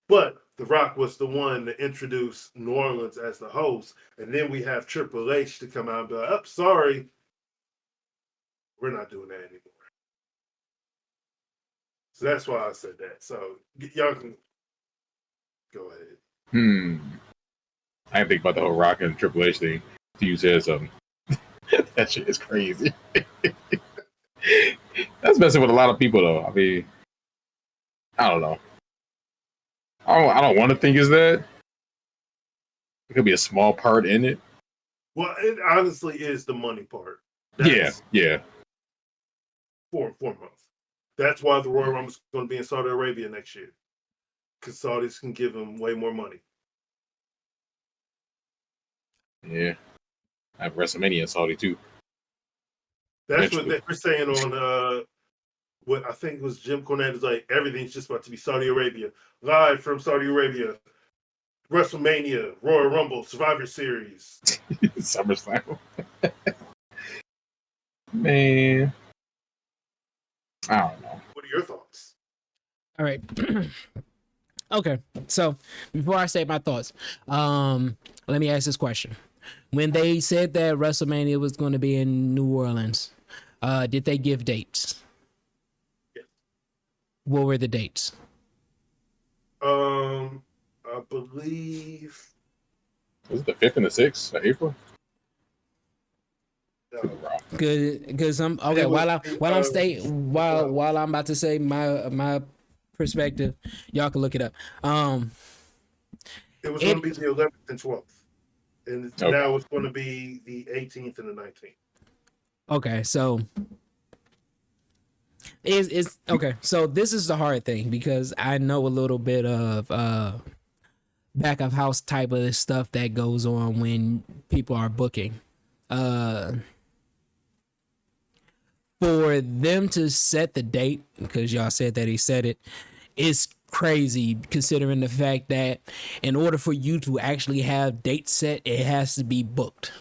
But The Rock was the one to introduce New Orleans as the host. And then we have Triple H to come out and be like, oh, sorry, we're not doing that anymore. So that's why I said that. So y'all can go ahead. I didn't think about the whole Rock and Triple H thing. You said something. That shit is crazy. That's messing with a lot of people, though. I mean, I don't know. I don't want to think is that. It could be a small part in it. Well, it honestly is the money part. Yeah. Foremost. That's why the Royal Rumble is going to be in Saudi Arabia next year, because Saudis can give them way more money. Yeah. I have WrestleMania in Saudi too. That's what they're saying on what I think was Jim Cornette, is like, everything's just about to be Saudi Arabia. Live from Saudi Arabia. WrestleMania, Royal Rumble, Survivor Series. SummerSlam. Man. I don't know. What are your thoughts? All right. Okay. So before I say my thoughts, let me ask this question. When they said that WrestleMania was going to be in New Orleans, did they give dates? Yes. What were the dates? I believe, was it the 5th and the 6th of April? No. Because I'm okay. While I'm about to say my perspective, y'all can look it up. It was going to be the 11th and 12th, and now it's going to be the 18th and the 19th. Okay, so it's okay. So this is the hard thing because I know a little bit of back of house type of stuff that goes on when people are booking. For them to set the date, because y'all said that he said it, it's crazy considering the fact that in order for you to actually have dates set, it has to be booked.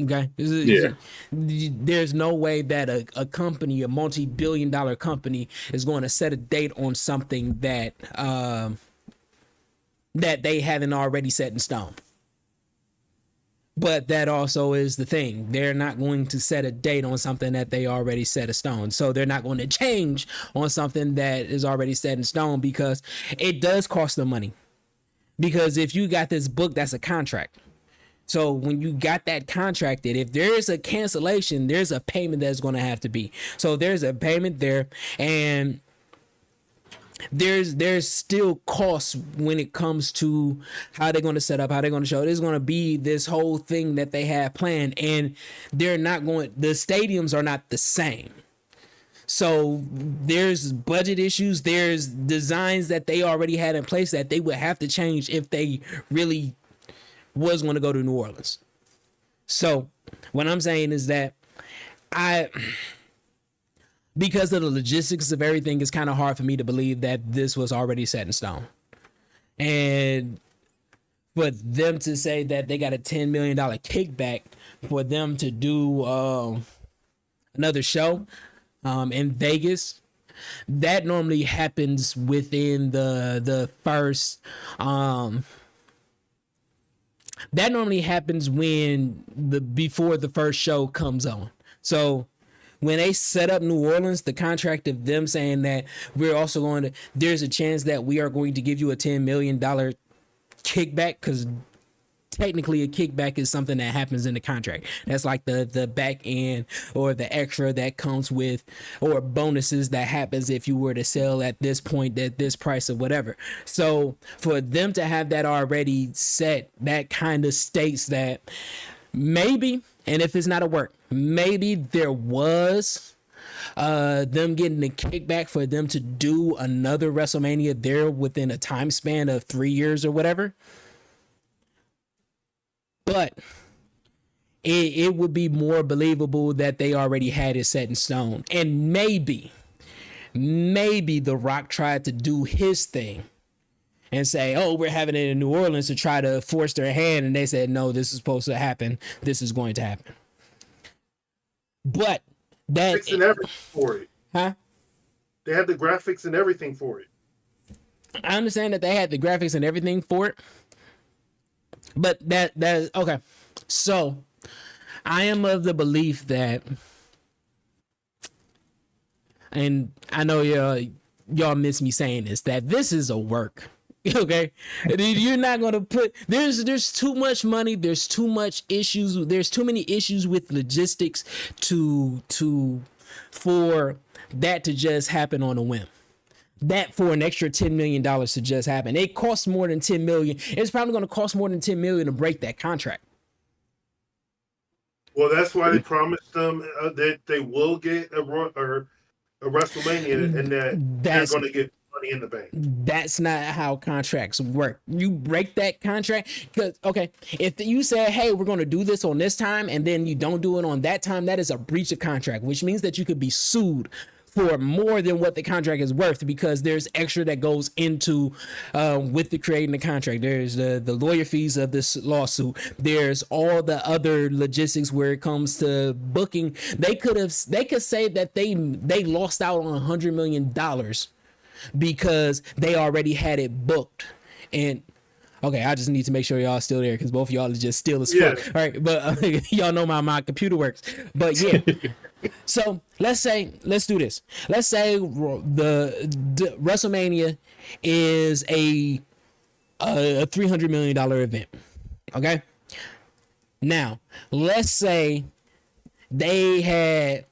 Okay. There's no way that a company, a multi-billion-dollar company, is going to set a date on something that that they haven't already set in stone. But that also is the thing. They're not going to set a date on something that they already set in stone. So they're not going to change on something that is already set in stone because it does cost them money. Because if you got this book, that's a contract. So when you got that contracted, if there is a cancellation, there's a payment that's going to have to be. So there's a payment there, and there's still costs when it comes to how they're going to set up, how they're going to show. There's going to be this whole thing that they have planned, and the stadiums are not the same. So there's budget issues. There's designs that they already had in place that they would have to change if they really was going to go to New Orleans. So what I'm saying is that because of the logistics of everything, it's kind of hard for me to believe that this was already set in stone. And for them to say that they got a $10 million kickback for them to do another show in Vegas, that normally happens within the first that normally happens before the first show comes on. So when they set up New Orleans, the contract of them saying that we're also there's a chance that we are going to give you a $10 million kickback, because technically a kickback is something that happens in the contract. That's like the back end or the extra that comes with, or bonuses that happens if you were to sell at this point at this price or whatever. So for them to have that already set, that kind of states that maybe, and if it's not a work, maybe there was them getting a kickback for them to do another WrestleMania there within a time span of 3 years or whatever. But it would be more believable that they already had it set in stone. And maybe The Rock tried to do his thing and say, oh, we're having it in New Orleans, to try to force their hand. And they said, no, this is supposed to happen. This is going to happen. But that... Graphics and everything for it. Huh? They had the graphics and everything for it. I understand that they had the graphics and everything for it. But that okay. So I am of the belief that, and I know y'all miss me saying this, that this is a work. Okay, you're not gonna put there's too much money, there's too much issues, there's too many issues with logistics for that to just happen on a whim. That for an extra $10 million to just happen. It costs more than $10 million. It's probably going to cost more than $10 million to break that contract. Well, that's why they promised them that they will get a WrestleMania, and that they're going to get money in the bank. That's not how contracts work. You break that contract because, okay, if you say, hey, we're going to do this on this time, and then you don't do it on that time, that is a breach of contract, which means that you could be sued for more than what the contract is worth, because there's extra that goes into with the creating the contract. There's the lawyer fees of this lawsuit. There's all the other logistics where it comes to booking. They could say that they lost out on $100 million because they already had it booked. And okay, I just need to make sure y'all still there, because both of y'all are just still as fuck. All right, but y'all know my computer works. But yeah. So let's do this. Let's say the WrestleMania is a $300 million event. Okay. Now let's say they had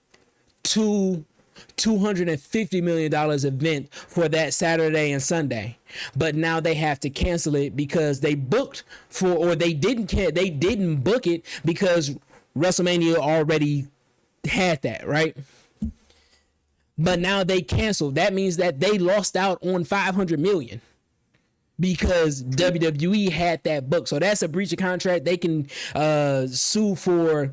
$250 million event for that Saturday and Sunday, but now they have to cancel it because they booked for, or they didn't book it because WrestleMania already had that, right? But now they canceled. That means that they lost out on $500 million because WWE had that book. So that's a breach of contract. They can sue for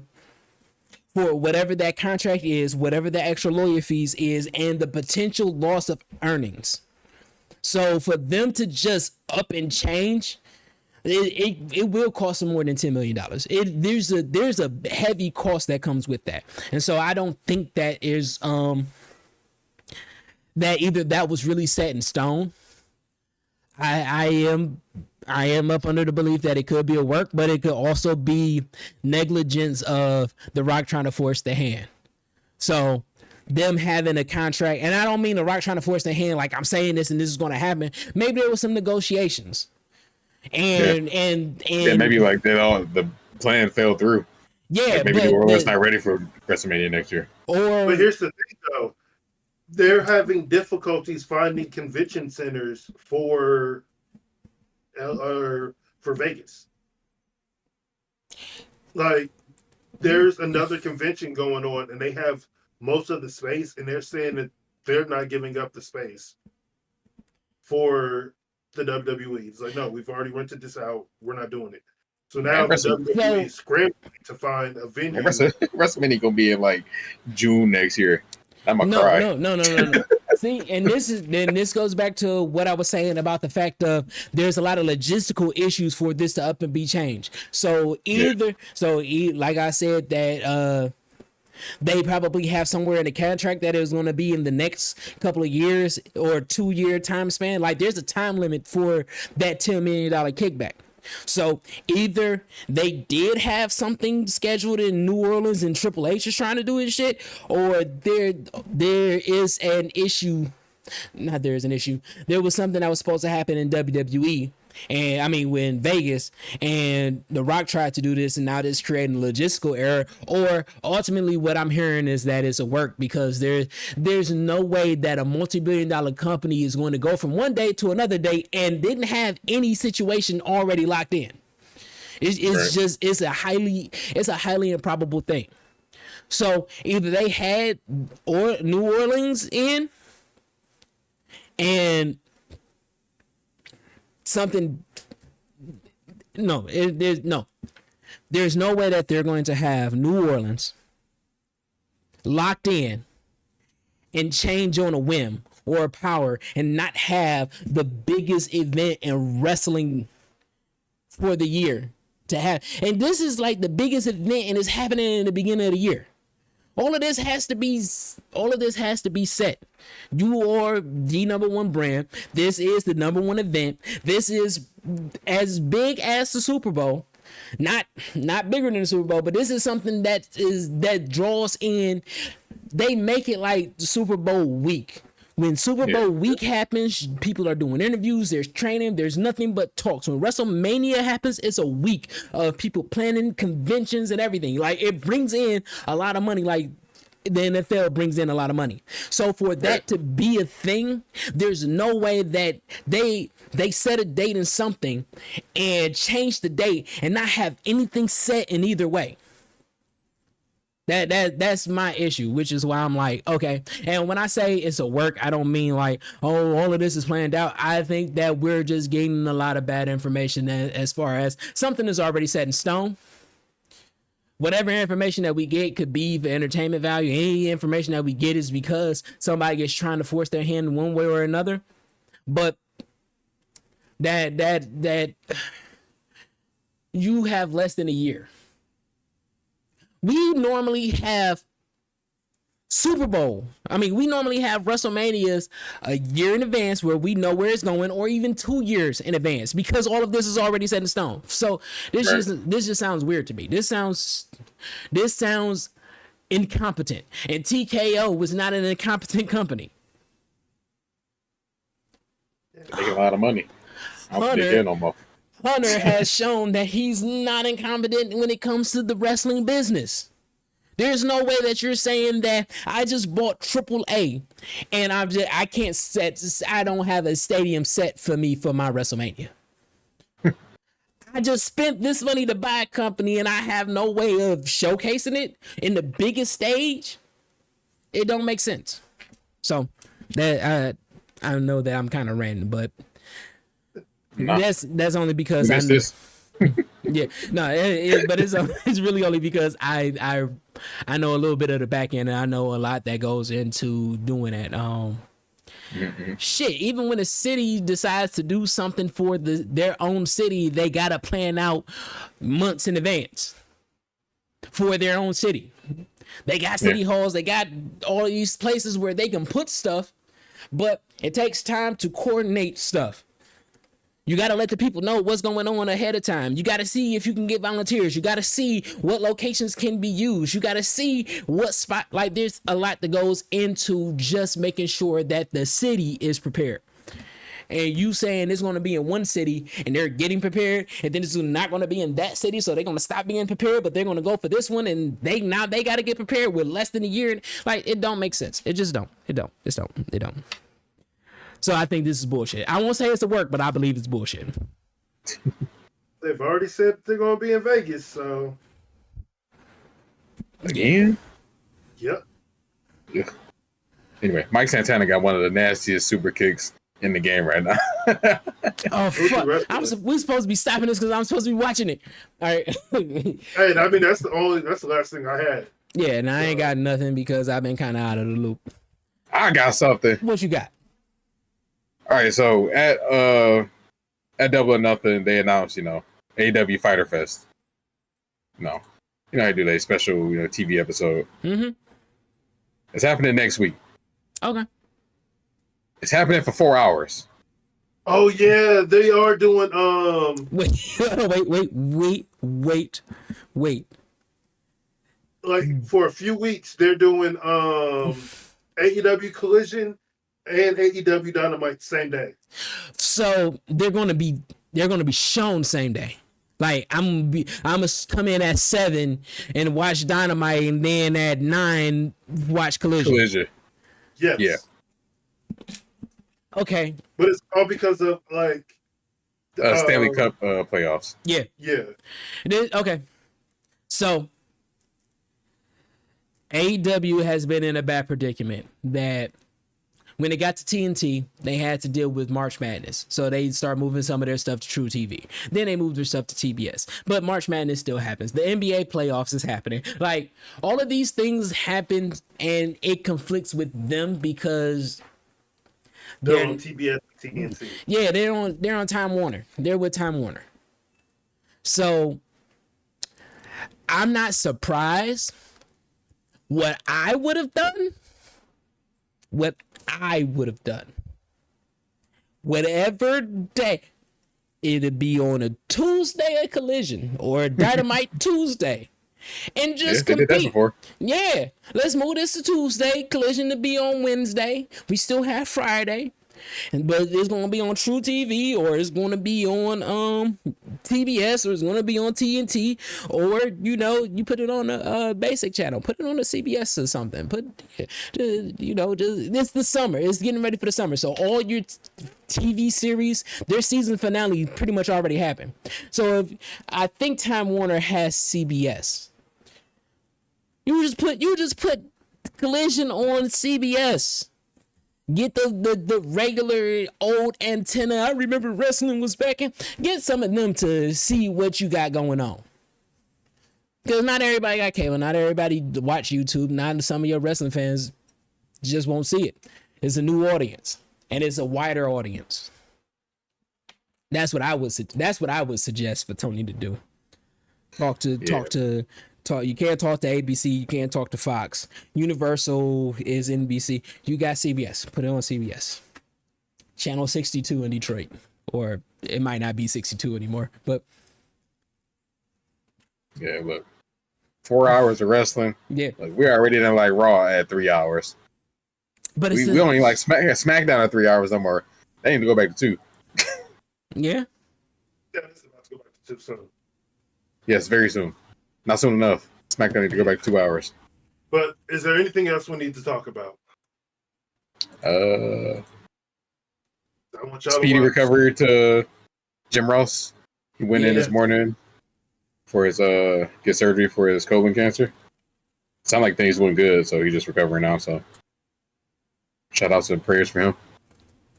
whatever that contract is, whatever the extra lawyer fees is, and the potential loss of earnings. So for them to just up and change, it will cost them more than $10 million. There's a heavy cost that comes with that. And so I don't think that is that either that was really set in stone. I am up under the belief that it could be a work, but it could also be negligence of The Rock trying to force the hand. So them having a contract, and I don't mean The Rock trying to force the hand like I'm saying this and this is going to happen. Maybe there was some negotiations, and maybe like that all the plan fell through. Yeah, like maybe the world's not ready for WrestleMania next year. But here's the thing, though. They're having difficulties finding convention centers for Vegas. Like, there's another convention going on, and they have most of the space, and they're saying that they're not giving up the space for the WWE. It's like, no, we've already rented this out. We're not doing it. So now the WWE is scrambling to find a venue. WrestleMania gonna be in like June next year. I'm gonna cry. No. See, and this goes back to what I was saying about the fact of there's a lot of logistical issues for this to up and be changed. So like I said, that they probably have somewhere in the contract that is going to be in the next couple of years or 2-year time span. Like there's a time limit for that $10 million kickback. So either they did have something scheduled in New Orleans and Triple H is trying to do his shit, or there is an issue. Not there is an issue. There was something that was supposed to happen in WWE, and I mean in Vegas, and The Rock tried to do this, and now this creating a logistical error. Or ultimately, what I'm hearing is that it's a work because there's no way that a multi-billion-dollar company is going to go from one day to another day and didn't have any situation already locked in. It's a highly improbable thing. So either they had New Orleans in and something. There's no way that they're going to have New Orleans locked in and change on a whim or a power and not have the biggest event in wrestling for the year to have. And this is like the biggest event, and it's happening in the beginning of the year. All of this has to be set. You are the number one brand. This is the number one event. This is as big as the Super Bowl. Not bigger than the Super Bowl, but this is something that draws in. They make it like the Super Bowl week. When Super Bowl week happens, people are doing interviews, there's training, there's nothing but talks. When WrestleMania happens, it's a week of people planning conventions and everything. Like, it brings in a lot of money, like the NFL brings in a lot of money. So for that to be a thing, there's no way that they set a date in something and change the date and not have anything set in either way. That's my issue, which is why I'm like, okay. And when I say it's a work, I don't mean like, oh, all of this is planned out. I think that we're just getting a lot of bad information as far as something is already set in stone. Whatever information that we get could be for entertainment value. Any information that we get is because somebody is trying to force their hand in one way or another. But that you have less than a year. We normally have Super Bowl. I mean, we normally have WrestleManias a year in advance where we know where it's going, or even 2 years in advance, because all of this is already set in stone. So this just sounds weird to me. This sounds incompetent. And TKO was not an incompetent company. Making a lot of money. Hunter has shown that he's not incompetent when it comes to the wrestling business. There's no way that you're saying that I just bought AAA and I don't have a stadium set for me for my WrestleMania. I just spent this money to buy a company and I have no way of showcasing it in the biggest stage. It don't make sense. So that I know that I'm kind of ranting, but that's only because I this. Yeah, no, but it's really only because I know a little bit of the back end and I know a lot that goes into doing that. Shit, even when a city decides to do something for their own city, they gotta plan out months in advance for their own city. They got city halls, they got all these places where they can put stuff, but it takes time to coordinate stuff. You got to let the people know what's going on ahead of time. You got to see if you can get volunteers. You got to see what locations can be used. You got to see what spot. Like, there's a lot that goes into just making sure that the city is prepared. And you saying it's going to be in one city and they're getting prepared, and then it's not going to be in that city, so they're going to stop being prepared, but they're going to go for this one, and they got to get prepared with less than a year. Like, it don't make sense. It just don't. It don't. So I think this is bullshit. I won't say it's a work, but I believe it's bullshit. They've already said they're going to be in Vegas, so. Again? Yep. Yeah. Anyway, Mike Santana got one of the nastiest super kicks in the game right now. Oh, fuck. We're supposed to be stopping this because I'm supposed to be watching it. All right. Hey, I mean, that's the last thing I had. Yeah, and I ain't got nothing because I've been kind of out of the loop. I got something. What you got? All right, so at Double or Nothing, they announced, AEW Fighter Fest. No, I do a special, TV episode. Mm-hmm. It's happening next week. Okay. It's happening for 4 hours. Oh yeah, they are doing. Wait. Like for a few weeks, they're doing AEW Collision and AEW Dynamite same day. So they're gonna be shown same day. Like I'm gonna come in at 7 and watch Dynamite, and then at 9 watch Collision. Yes. Yeah. Okay. But it's all because of like Stanley Cup playoffs. Yeah. Yeah. Okay. So AEW has been in a bad predicament that when it got to TNT, they had to deal with March Madness. So they start moving some of their stuff to True TV. Then they moved their stuff to TBS. But March Madness still happens. The NBA playoffs is happening. Like, all of these things happen, and it conflicts with them because they're on TBS, TNT. Yeah, they're on Time Warner. They're with Time Warner. So I'm not surprised. What I would have done, whatever day, it'd be on a Tuesday at Collision or a Dynamite Tuesday, and just compete. They did that before. Yeah, let's move this to Tuesday, Collision to be on Wednesday. We still have Friday, but it's gonna be on True TV, or it's gonna be on TBS, or it's gonna be on TNT, or you put it on a basic channel, put it on a CBS or something. It's the summer. It's getting ready for the summer, so all your TV series, their season finale pretty much already happened. So I think Time Warner has CBS. You just put Collision on CBS. Get the regular old antenna. I remember wrestling was back in. Get some of them to see what you got going on. Because not everybody got cable. Not everybody watch YouTube. Not some of your wrestling fans just won't see it. It's a new audience, and it's a wider audience. That's what I would suggest for Tony to do. Talk. You can't talk to ABC. You can't talk to Fox. Universal is NBC. You got CBS. Put it on CBS. Channel 62 in Detroit. Or it might not be 62 anymore. But yeah, look. 4 hours of wrestling. Yeah. Like, we already done like Raw at 3 hours. But we only like SmackDown at 3 hours no more. They need to go back to 2. Yeah. Yeah, it's about to go back to 2 soon. Yes, very soon. Not soon enough. SmackDown need to go back to 2 hours. But is there anything else we need to talk about? I want y'all speedy recovery to Jim Ross. He went in this morning for his get surgery for his colon cancer. Sound like things went good, so he's just recovering now. So shout out to prayers for him.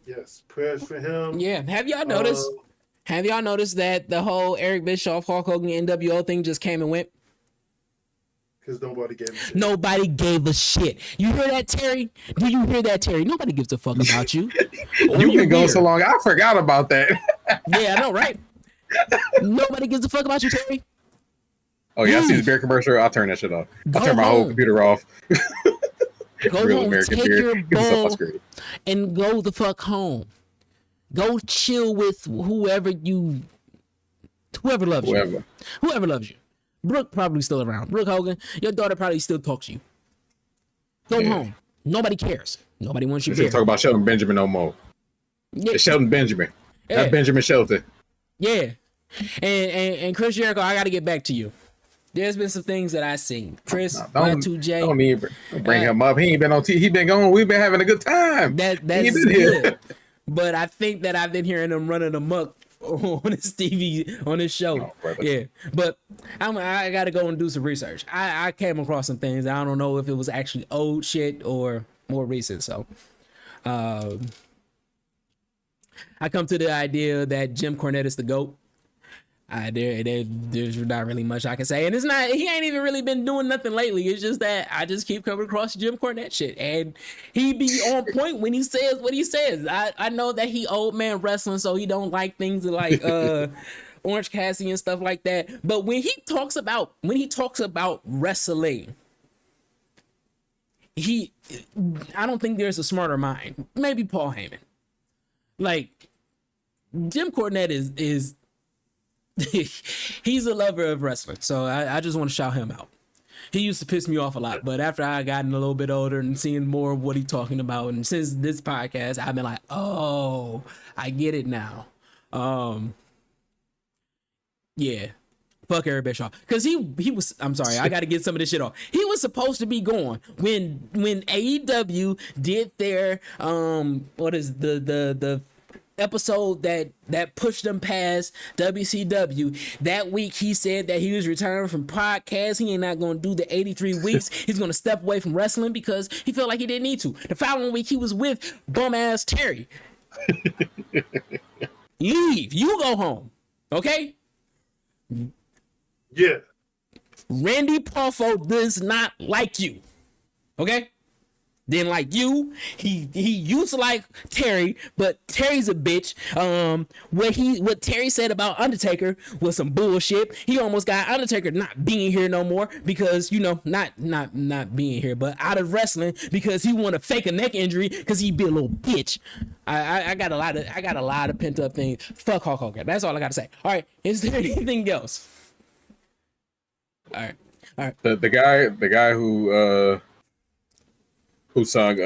Yes, prayers for him. Yeah. Have y'all noticed? Have y'all noticed that the whole Eric Bischoff, Hulk Hogan, NWO thing just came and went? Because nobody gave a shit. Nobody gave a shit. You hear that, Terry? Do you hear that, Terry? Nobody gives a fuck about you. You've been going so long, I forgot about that. Yeah, I know, right? Nobody gives a fuck about you, Terry. Oh, yeah, I see the beer commercial. I'll turn that shit off. I'll turn my whole computer off. Go Real home, American take beer. Your bowl, and go the fuck home. Go chill with whoever loves you. Whoever loves you. Brooke probably still around. Brooke Hogan, your daughter probably still talks to you. Go home. Nobody cares. Nobody wants you. Talk about Shelton Benjamin no more. Yeah. It's Shelton Benjamin. Yeah. Not Benjamin Shelton. Yeah. And Chris Jericho, I got to get back to you. There's been some things that I've seen. Chris, Y2J. Don't even bring him up. He ain't been on TV. He been going. We've been having a good time. That's good. But I think that I've been hearing him running amok on his TV, on his show. Yeah. But I got to go and do some research. I came across some things. I don't know if it was actually old shit or more recent. So I come to the idea that Jim Cornette is the GOAT. There's not really much I can say, and it's not. He ain't even really been doing nothing lately. It's just that I just keep coming across Jim Cornette shit, and he be on point when he says what he says. I know that he old man wrestling, so he don't like things like Orange Cassidy and stuff like that. But when he talks about wrestling, I don't think there's a smarter mind. Maybe Paul Heyman. Like Jim Cornette is. He's a lover of wrestling, so I just want to shout him out. He used to piss me off a lot, but after I gotten a little bit older and seeing more of what he's talking about, and since this podcast, I've been like, oh, I get it now. Yeah, fuck Eric Bischoff, because he was. I'm sorry, I got to get some of this shit off. He was supposed to be going when AEW did their what is the episode that pushed them past WCW. That week he said that he was retiring from podcasts. He ain't not going to do the 83 weeks. He's going to step away from wrestling because he felt like he didn't need to. The following week he was with bum ass Terry. Leave. You go home. Okay? Yeah. Randy Poffo does not like you. Okay? Didn't like you. He used to like Terry, but Terry's a bitch. What Terry said about Undertaker was some bullshit. He almost got Undertaker not being here no more because, not being here, but out of wrestling because he wanted to fake a neck injury because he'd be a little bitch. I got a lot of pent up things. Fuck Hulk Hogan. That's all I got to say. All right, is there anything else? All right. The guy who sung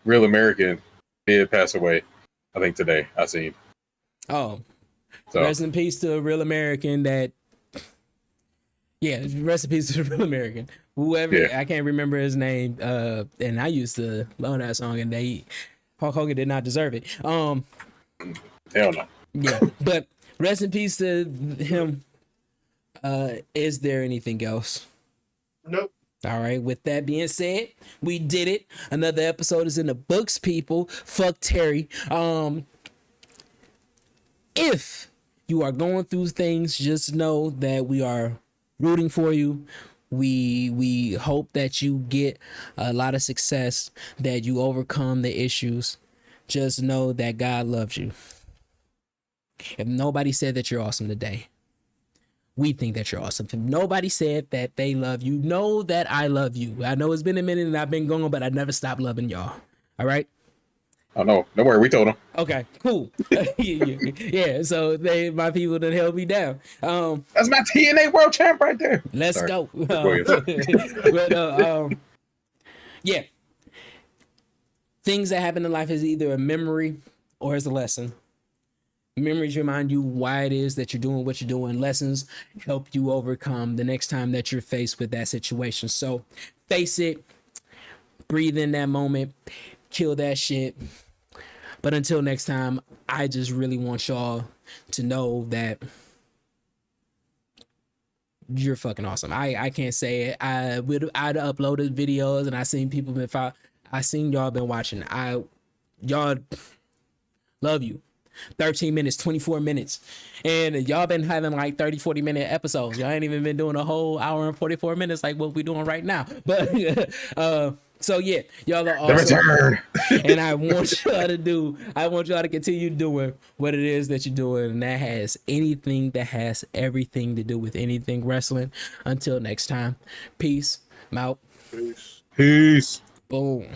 Real American did pass away, I think today. I seen. Oh. So. Rest in peace to Real American rest in peace to Real American. Whoever, I can't remember his name. And I used to love that song, and Hulk Hogan did not deserve it. Hell no. Yeah, but rest in peace to him. Is there anything else? Nope. All right, with that being said, we did it. Another episode is in the books, people. Fuck Terry. If you are going through things, just know that we are rooting for you. We hope that you get a lot of success, that you overcome the issues. Just know that God loves you. If nobody said that you're awesome today, we think that you're awesome. If nobody said that they love you, know that I love you. I know it's been a minute and I've been gone, but I never stopped loving y'all. All right? Oh, no. Don't worry. We told them. Okay, cool. Yeah, so my people done held me down. That's my TNA World Champ right there. Let's go. Yeah. Things that happen in life is either a memory or is a lesson. Memories remind you why it is that you're doing what you're doing. Lessons help you overcome the next time that you're faced with that situation. So face it, breathe in that moment, kill that shit. But until next time, I just really want y'all to know that you're fucking awesome. I can't say it. I'd uploaded videos and I seen people I seen y'all been watching. Y'all love you. 13 minutes, 24 minutes. And y'all been having like 30, 40 minute episodes. Y'all ain't even been doing a whole hour and 44 minutes like what we doing right now. But so yeah, y'all are awesome. And I want y'all to continue doing what it is that you're doing. And that has everything to do with anything wrestling. Until next time, peace. I'm out. Peace. Peace. Boom.